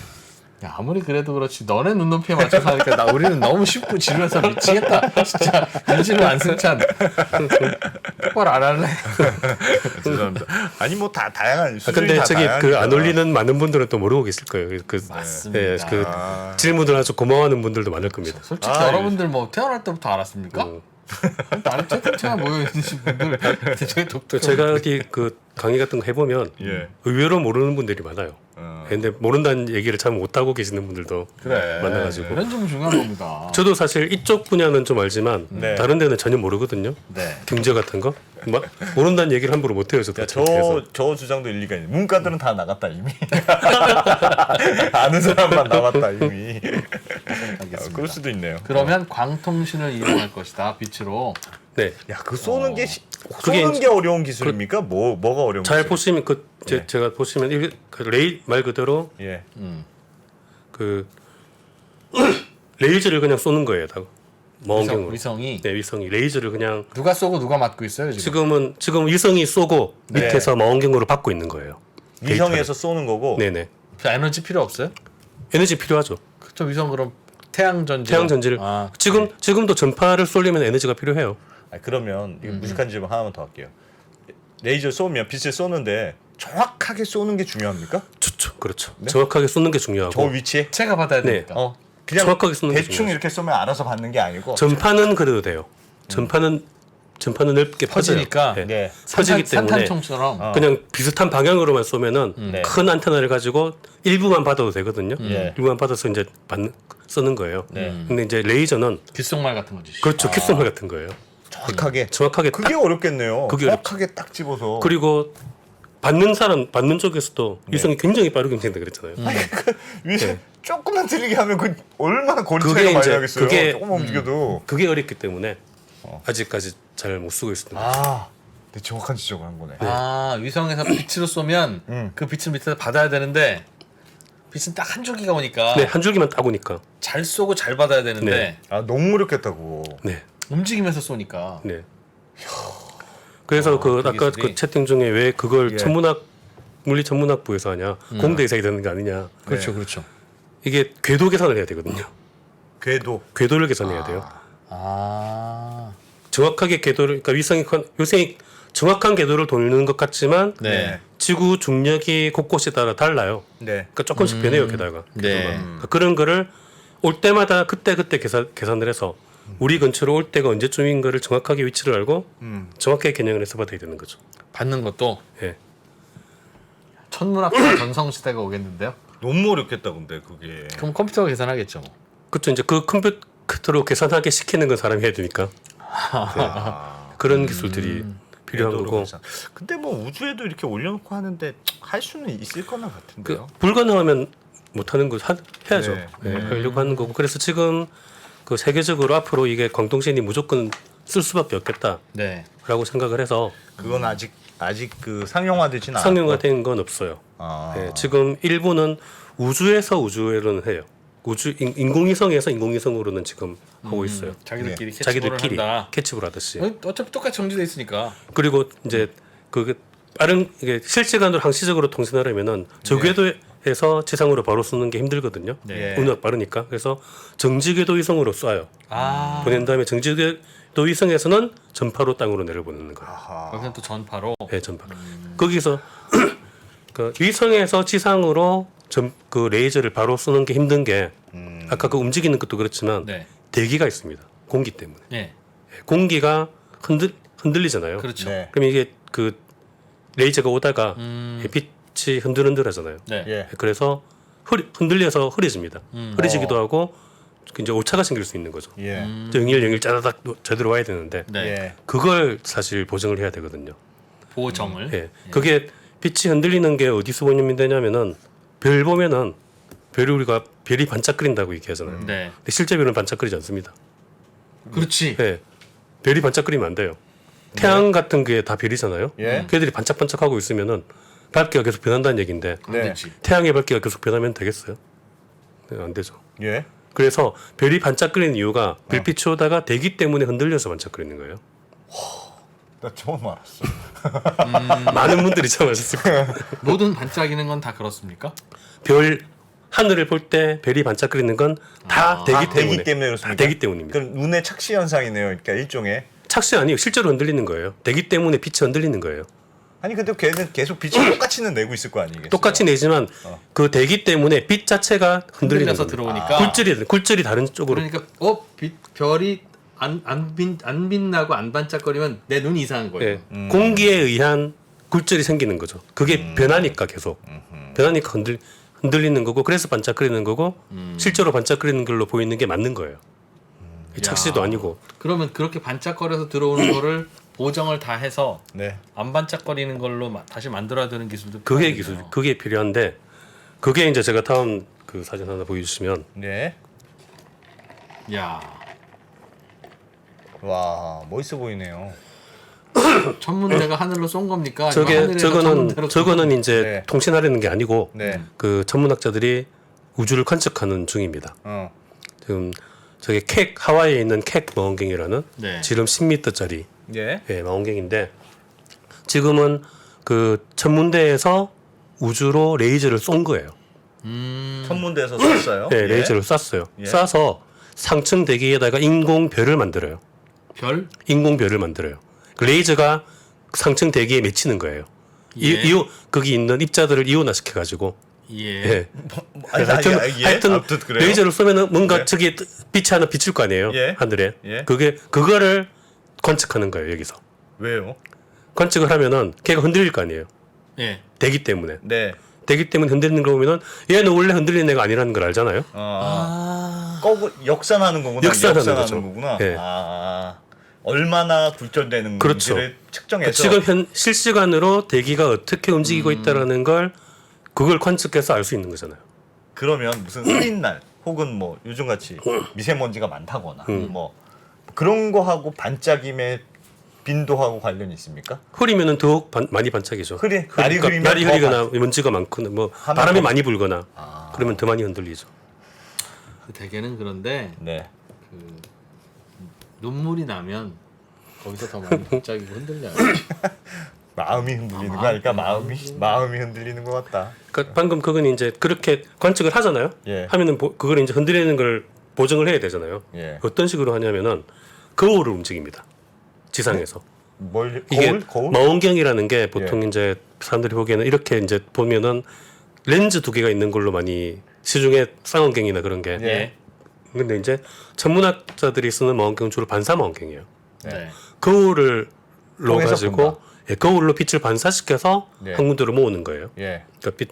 야, 아무리 그래도 그렇지 너네 눈높이에 맞춰서 하니까 우리는 너무 쉽고 지루해서 미치겠다. 진짜 윤진우 안승찬 똑바로 안 할래. 죄송합니다. 아니 뭐 다 다양한 아, 수준이 근데 다 저기 그 다양하니까. 안 올리는 많은 분들은 또 모르고 계실 거예요. 그 맞습니다. 예, 그 아. 질문을 아주 고마워하는 분들도 많을 겁니다. 솔직히 아, 여러분들 뭐 태어날 때부터 알았습니까? 나는 채팅창에 모여 있으신 분들 되게 또 독특한 제가 어디 그 강의 같은 거 해보면 예. 의외로 모르는 분들이 많아요. 어. 근데 모른다는 얘기를 잘 못하고 계시는 분들도 그래. 많아가지고. 이런 점이 중요한 겁니다. 저도 사실 이쪽 분야는 좀 알지만 네. 다른 데는 전혀 모르거든요. 네. 경제 같은 거 모른다는 얘기를 함부로 못해요. 저도. 저 주장도 일리가 있네. 문과들은 다 나갔다 이미. 아는 사람만 남았다 이미. 그럴 수도 있네요. 그러면 광통신을 이용할 것이다. 빛으로. 네. 야, 그 쏘는 게 그게 쏘는 게 어려운 기술입니까? 뭐가 어려운 잘 기술? 보시면 예. 제가 보시면 이게 그 레이 말 그대로 예. 그 레이저를 그냥 쏘는 거예요. 다 망원경으로. 위성이 네, 위성이 레이저를 그냥 누가 쏘고 누가 맞고 있어요 지금? 지금 위성이 쏘고 네. 밑에서 망원경으로 받고 있는 거예요. 위성에서 쏘는 거고. 네네. 에너지 필요 없어요? 에너지 필요하죠. 그쵸 위성 그럼 태양 전지. 태양 전지를 아, 지금도 전파를 쏠려면 에너지가 필요해요. 그러면 이거 무식한 질문 하나만 더 할게요. 레이저 쏘면 빛을 쏘는데 정확하게 쏘는 게 중요합니까? 좋죠. 그렇죠. 정확하게 쏘는 게 중요하고 저 위치에? 체가 받아야 네. 되니까. 그냥 정확하게 쏘는 게 대충 중요하죠. 이렇게 쏘면 알아서 받는 게 아니고. 전파는 그래도 돼요. 전파는 넓게 퍼지니까. 퍼져요. 네. 퍼지기 때문에 산탄총처럼. 그냥 비슷한 방향으로만 쏘면은 네. 큰 안테나를 가지고 일부만 받아도 되거든요. 예. 일부만 받아서 이제 쓰는 거예요. 네. 근데 이제 레이저는 귓속말 같은 거지. 그렇죠. 귓속말 같은 거예요. 정확하게. 정확하게 그게 딱 어렵겠네요. 그게 정확하게 딱 집어서. 그리고 받는 쪽에서도 위성이 굉장히 빠르게 움직인다 그랬잖아요. 위에 조금만 틀리게 하면 그 얼마나 거리 그게 차이가 많이 이제 나겠어요. 그게- 조금만 움직여도. 그게 어렵기 때문에 아직까지 잘 못 쓰고 있습니다. 네, 정확한 지적을 한 거네. 아 위성에서 빛으로 쏘면 그 빛을 밑에서 받아야 되는데 빛은 딱 한 줄기가 오니까 네, 한 줄기만 딱 오니까. 잘 쏘고 잘 받아야 되는데 네. 너무 어렵겠다 그거. 네. 움직이면서 쏘니까. 네. 그래서 그 그 아까 기술이. 그 채팅 중에 왜 그걸 예. 물리 천문학부에서 하냐, 공대에서 해야 되는 게 아니냐. 그렇죠, 그렇죠. 이게 궤도 계산을 해야 되거든요. 궤도. 궤도를 계산해야 돼요. 아, 정확하게 궤도를, 그러니까 위성이 정확한 궤도를 돌는 것 같지만 네, 지구 중력이 곳곳에 따라 달라요. 네. 그러니까 조금씩 변해요, 게다가. 네. 그러니까 그런 거를 올 때마다 그때 계산을 해서 우리 근처로 올 때가 언제쯤인 거를 정확하게 위치를 알고 정확하게 개념을 해서 받아야 되는 거죠. 받는 것도 예. 천문학자 전성 시대가 오겠는데요. 너무 어렵겠다 근데 그게. 그럼 컴퓨터가 계산하겠죠. 뭐. 그렇죠. 이제 그 컴퓨터로 계산하게 시키는 건 사람이 해야 되니까. 네. 그런 기술들이 필요한 궤도로 거고. 계산. 근데 뭐 우주에도 이렇게 올려놓고 하는데 할 수는 있을 거나 그 같은데요. 불가능하면 못 하는 거 해야죠. 네. 네, 하려고 하는 거고. 그래서 지금 그 세계적으로 앞으로 이게 광통신이 무조건 쓸 수밖에 없겠다라고 네. 생각을 해서 그건 아직 그 상용화되진 않았고. 상용화된 건 없어요. 아. 네, 지금 일부는 우주에서 우주로는 해요. 인공위성에서 인공위성으로는 지금 하고 있어요. 자기들끼리 캐치볼을 자기들끼리 한다. 캐치볼 하듯이. 어차피 똑같이 정지돼 있으니까. 그리고 이제 그 빠른 이게 실시간으로 항시적으로 통신하려면은 저궤도에서 지상으로 바로 쏘는 게 힘들거든요. 네. 운이 빠르니까. 그래서 정지궤도 위성으로 쏴요. 아, 보낸 다음에 정지궤도 위성에서는 전파로 땅으로 내려보내는 거예요. 아하. 거기서 또 전파로. 네, 전파. 거기서 그 위성에서 지상으로 그 레이저를 바로 쏘는 게 힘든 게 아까 그 움직이는 것도 그렇지만 네. 대기가 있습니다. 공기 때문에. 네. 공기가 흔들리잖아요. 그렇죠. 네. 그럼 이게 그 레이저가 오다가 빛이 흔들흔들하잖아요. 네. 예. 그래서 흔들려서 흐려집니다. 흐려지기도 하고 이제 오차가 생길 수 있는 거죠. 예. 영일 짜다닥 제대로 와야 되는데 네. 예. 그걸 사실 보정을 해야 되거든요. 보정을. 예. 그게 빛이 흔들리는 게 어디서 보면 되냐면은 별 보면은 별이 반짝거린다고 얘기하잖아요. 네. 근데 실제 별은 반짝거리지 않습니다. 그렇지. 네. 별이 반짝거리면 안 돼요. 태양 같은 게 다 별이잖아요. 예. 걔들이 반짝반짝하고 있으면은 밝기가 계속 변한다는 얘기인데 안 네. 되지. 태양의 밝기가 계속 변하면 되겠어요? 네, 안 되죠. 예. 그래서 별이 반짝거리는 이유가 별빛이 오다가 대기 때문에 흔들려서 반짝거리는 거예요. 나 처음 알았어. 많은 분들이 처음 하셨을 거예요. 모든 반짝이는 건 다 그렇습니까? 별 하늘을 볼 때 별이 반짝거리는 건 다 대기 다 때문에 대기 때문에 그렇습니까? 다 대기 때문입니다. 그럼 눈의 착시 현상이네요. 그러니까 일종의. 착시 아니에요. 실제로 흔들리는 거예요. 대기 때문에 빛이 흔들리는 거예요. 아니 근데 걔는 계속 빛을 똑같이는 내고 있을 거 아니겠어요? 똑같이 내지만 그 대기 때문에 빛 자체가 흔들리는 흔들려서 겁니다. 들어오니까. 굴절이 다른 쪽으로. 그러니까 별이 안 빛나고 안 반짝거리면 내 눈이 이상한 거예요. 예. 공기에 의한 굴절이 생기는 거죠. 그게 변하니까 계속 변하니까 흔들리는 거고 그래서 반짝거리는 거고 실제로 반짝거리는 걸로 보이는 게 맞는 거예요. 착시도 아니고. 그러면 그렇게 반짝거려서 들어오는 거를 보정을 다 해서 네. 안 반짝거리는 걸로 다시 만들어야 되는 기술도 그게 필요하겠네요. 기술, 그게 필요한데 그게 이제 제가 다음 그 사진 하나 보여주시면 네. 야, 와 멋있어 보이네요. 천문대가 하늘로 쏜 겁니까? 저거는 이제 네. 통신하려는 게 아니고 네. 그 천문학자들이 우주를 관측하는 중입니다. 지금 저게 하와이에 있는 캑 망원경이라는 네. 지름 10m짜리 예. 망원경인데 지금은 그 천문대에서 우주로 레이저를 쏜 거예요. 천문대에서 쐈어요. 네, 레이저를 쐈어요. 예. 쏴서 상층 대기에다가 인공별을 만들어요. 별? 인공별을 만들어요. 그 레이저가 상층 대기에 맺히는 거예요. 예. 거기 있는 입자들을 이온화시켜 가지고. 예. 예. 아니, 하여튼 아무튼 그래요? 레이저를 쏘면은 뭔가 예. 저기 빛이 하나 비칠 거 아니에요. 예. 하늘에. 예. 그거를 관측하는 거예요, 여기서. 왜요? 관측을 하면은 걔가 흔들릴 거 아니에요. 예. 대기 때문에. 네. 대기 때문에 흔들리는 거 보면은 얘는 원래 흔들리는 애가 아니라는 걸 알잖아요. 역산하는 거구나. 역산하는 거죠. 거구나. 예. 얼마나 굴절되는지를 그렇죠. 측정해서 지금 실시간으로 대기가 어떻게 움직이고 있다라는 걸 그걸 관측해서 알 수 있는 거잖아요. 그러면 무슨 흐린 날 혹은 뭐 요즘같이 미세먼지가 많다거나 뭐 그런 거하고 반짝임의 빈도하고 관련이 있습니까? 흐리면은 더욱 많이 반짝이죠. 날이 흐리면 날이 더 흐리거나 먼지가 많거나 뭐 하면 바람이 더- 많이 불거나 그러면 더 많이 흔들리죠. 그 대개는 그런데 네. 그 눈물이 나면 거기서 더 많이 반짝이고 흔들려요. 마음이 흔들리는 거 아닐까? 마음이 흔들리는 것 같다. 그러니까 방금 그건 이제 그렇게 관측을 하잖아요. 예. 하면은 그걸 이제 흔들리는 걸 보정을 해야 되잖아요. 예. 어떤 식으로 하냐면은 거울을 움직입니다. 지상에서. 뭘 이게 거울? 망원경이라는 게 보통 예. 이제 사람들이 보기에는 이렇게 이제 보면은 렌즈 두 개가 있는 걸로 많이 시중에 쌍안경이나 그런 게. 예. 근데 이제 천문학자들이 쓰는 망원경은 주로 반사 망원경이에요. 네. 거울로 통해서 가지고 본다. 거울로 빛을 반사시켜서 네. 항문대로 모으는 거예요. 예. 그러니까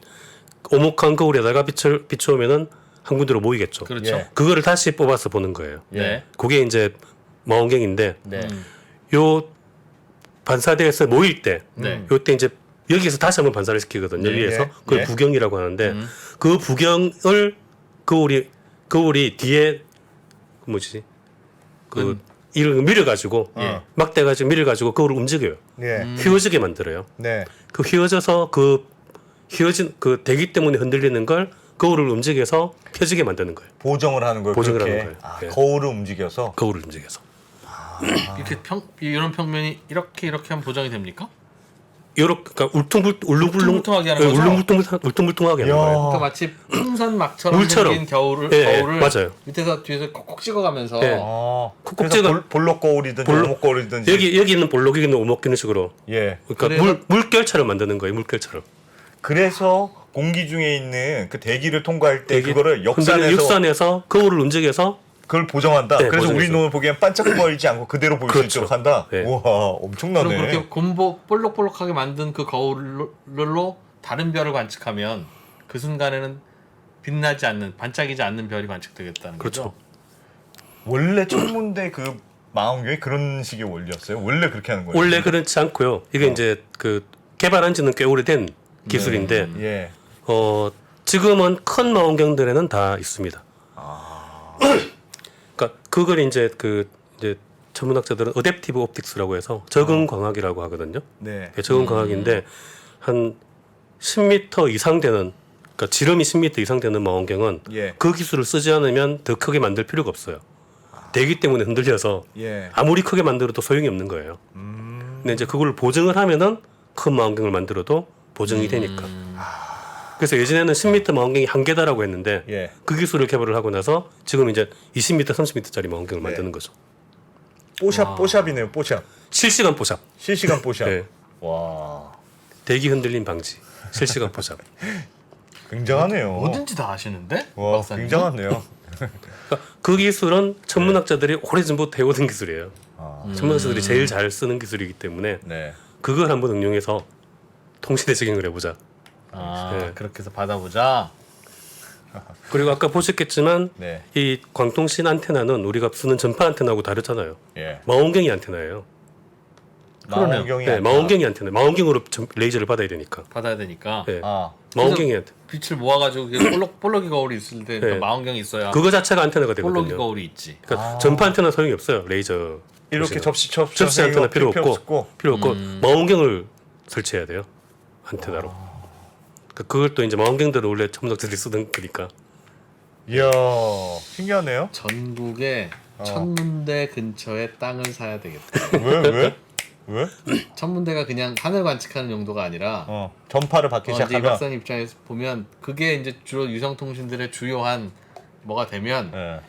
오목한 거울에다가 빛을 비추으면은 항문대로 모이겠죠. 그렇죠. 예. 그거를 다시 뽑아서 보는 거예요. 예. 그게 이제 망원경인데 네. 요 반사대에서 모일 때 네. 요때 이제 여기서 다시 한번 반사를 시키거든요. 예, 위에서 예, 그걸 예. 부경이라고 하는데 그 부경을 거울이 뒤에 뭐지 그 이를 밀어가지고 예. 막대가지고 밀어가지고 거울을 움직여요. 예. 휘어지게 만들어요. 네. 그 휘어져서 휘어진 그 대기 때문에 흔들리는 걸 거울을 움직여서 펴지게 만드는 거예요. 보정을 하는 거예요. 보정을 그렇게. 하는 거예요. 예. 거울을 움직여서. 거울을 움직여서. 이렇게 이런 평면이 이렇게 하면 보정이 됩니까? 요렇게 그러니까 울퉁불퉁하게 하는 거죠? 울퉁불퉁하게 하는 거예요. 그러니까 마치 풍선막처럼 물처럼. 생긴 거울을 예, 맞아요. 밑에서 뒤에서 콕콕 찍어가면서 예. 그래서 콕콕 볼록 거울이든지 오목 거울이든지. 여기 있는 볼록 여기 있는 오목 기는 식으로. 예. 그러니까 물결처럼 만드는 거예요. 물결처럼. 그래서 공기 중에 있는 그 대기를 통과할 때 대기 그거를 흔들리는 육산에서 거울을 움직여서 그걸 보정한다. 네, 그래서 우리 보정해서. 눈을 보기엔 반짝거리지 않고 그대로 볼 수 그렇죠. 있도록 한다. 네. 우와, 엄청나네. 그럼 그렇게 볼록볼록하게 만든 그 거울로 다른 별을 관측하면 그 순간에는 빛나지 않는 반짝이지 않는 별이 관측되겠다는 그렇죠. 거죠. 원래 천문대 그 망원경이 그런 식의 원리였어요. 원래 그렇게 하는 거예요. 원래 그렇지 않고요. 이게 이제 그 개발한 지는 꽤 오래된 기술인데 예. 지금은 큰 망원경들에는 다 있습니다. 그러니까 그걸 이제 이제 천문학자들은 어댑티브 옵틱스라고 해서 적응 광학이라고 하거든요. 네. 적응 광학인데 한 10m 이상 되는, 그러니까 지름이 10m 이상 되는 망원경은 예. 그 기술을 쓰지 않으면 더 크게 만들 필요가 없어요. 대기 때문에 흔들려서 예. 아무리 크게 만들어도 소용이 없는 거예요. 근데 이제 그걸 보증을 하면은 큰 망원경을 만들어도 보증이 되니까. 그래서 예전에는 10m 망원경이 한계다라고 했는데 예. 그 기술을 개발을 하고 나서 지금 이제 20m, 30m짜리 망원경을 네. 만드는 거죠. 뽀샵이네요. 뽀샵. 실시간 포샵. 실시간 뽀샵. 네. 와. 대기 흔들림 방지. 실시간 포샵. 굉장하네요. 뭐든지 다 아시는데? 와, 박사님? 굉장하네요. 그러니까 그 기술은 천문학자들이 오래전부터 해오던 기술이에요. 아. 천문학자들이 제일 잘 쓰는 기술이기 때문에 네. 그걸 한번 응용해서 통신에 적용을 해보자. 네. 그렇게 해서 받아보자. 그리고 아까 보셨겠지만 네. 이 광통신 안테나는 우리가 쓰는 전파 안테나하고 다르잖아요. 예. 망원경이 안테나예요. 망원경이 네, 아니라- 망원경이 안테나. 망원경으로 레이저를 받아야 되니까. 받아야 되니까. 네. 아. 망원경이 안테나. 빛을 모아가지고 볼록이 거울이 있을 때 네. 망원경이 있어야 그거 자체가 안테나가 볼록이 되거든요. 거울이 있지. 그러니까 전파 안테나 소용이 없어요. 레이저 이렇게 보시면. 접시 안테나 필요 없고 없고. 필요 없고 망원경을 설치해야 돼요. 안테나로. 그러니까 그걸 또 이제 망원경들은 원래 천문학자들이 쓰던 거니까. 이야, 신기하네요. 전국에 천문대 근처에 땅을 사야 되겠다. 왜? 왜? 천문대가 그냥 하늘 관측하는 용도가 아니라 전파를 받기 이제 이 시작하면 박사님 입장에서 보면 그게 이제 주로 유성통신들의 주요한 뭐가 되면 예.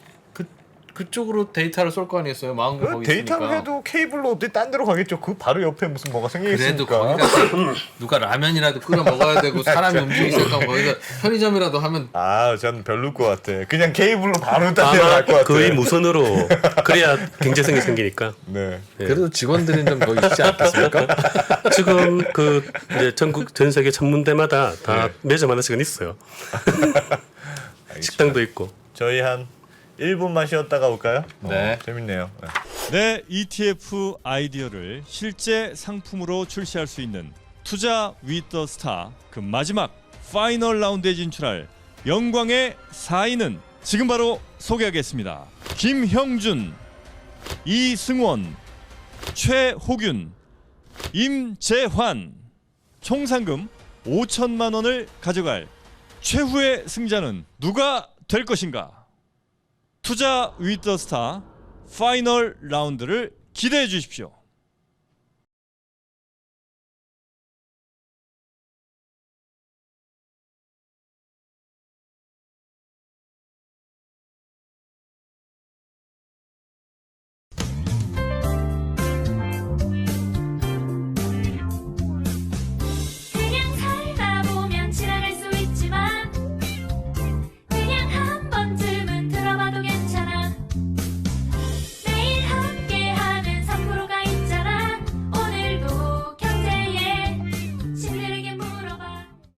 그쪽으로 데이터를 쏠 거 아니겠어요? 망원경 거기 데이터를 있으니까. 해도 케이블로 어디 딴 데로 가겠죠. 그 바로 옆에 무슨 뭐가 그래도 생기겠습니까? 거기 가서 누가 라면이라도 끓여 먹어야 되고 사람이 움직이기 시작하면 거기서 편의점이라도 하면 아, 전 별로일 것 같아. 그냥 케이블로 바로 딴 데로 아마 갈 것 같아. 거의 무선으로 그래야 경제성이 생기니까. 네. 그래도 직원들은 좀 더 있지 않겠습니까? 지금 그 이제 전국 전 세계 천문대마다 다 매점 하나씩은 있어요. 식당도 있고. 저희 한 1분만 쉬었다가 올까요? 네. 재밌네요. 내 ETF 아이디어를 실제 상품으로 출시할 수 있는 투자 위더 스타 그 마지막 파이널 라운드에 진출할 영광의 4인은 지금 바로 소개하겠습니다. 김형준, 이승원, 최호균, 임재환. 총 상금 5천만 원을 가져갈 최후의 승자는 누가 될 것인가? 투자 위더 스타 파이널 라운드를 기대해 주십시오.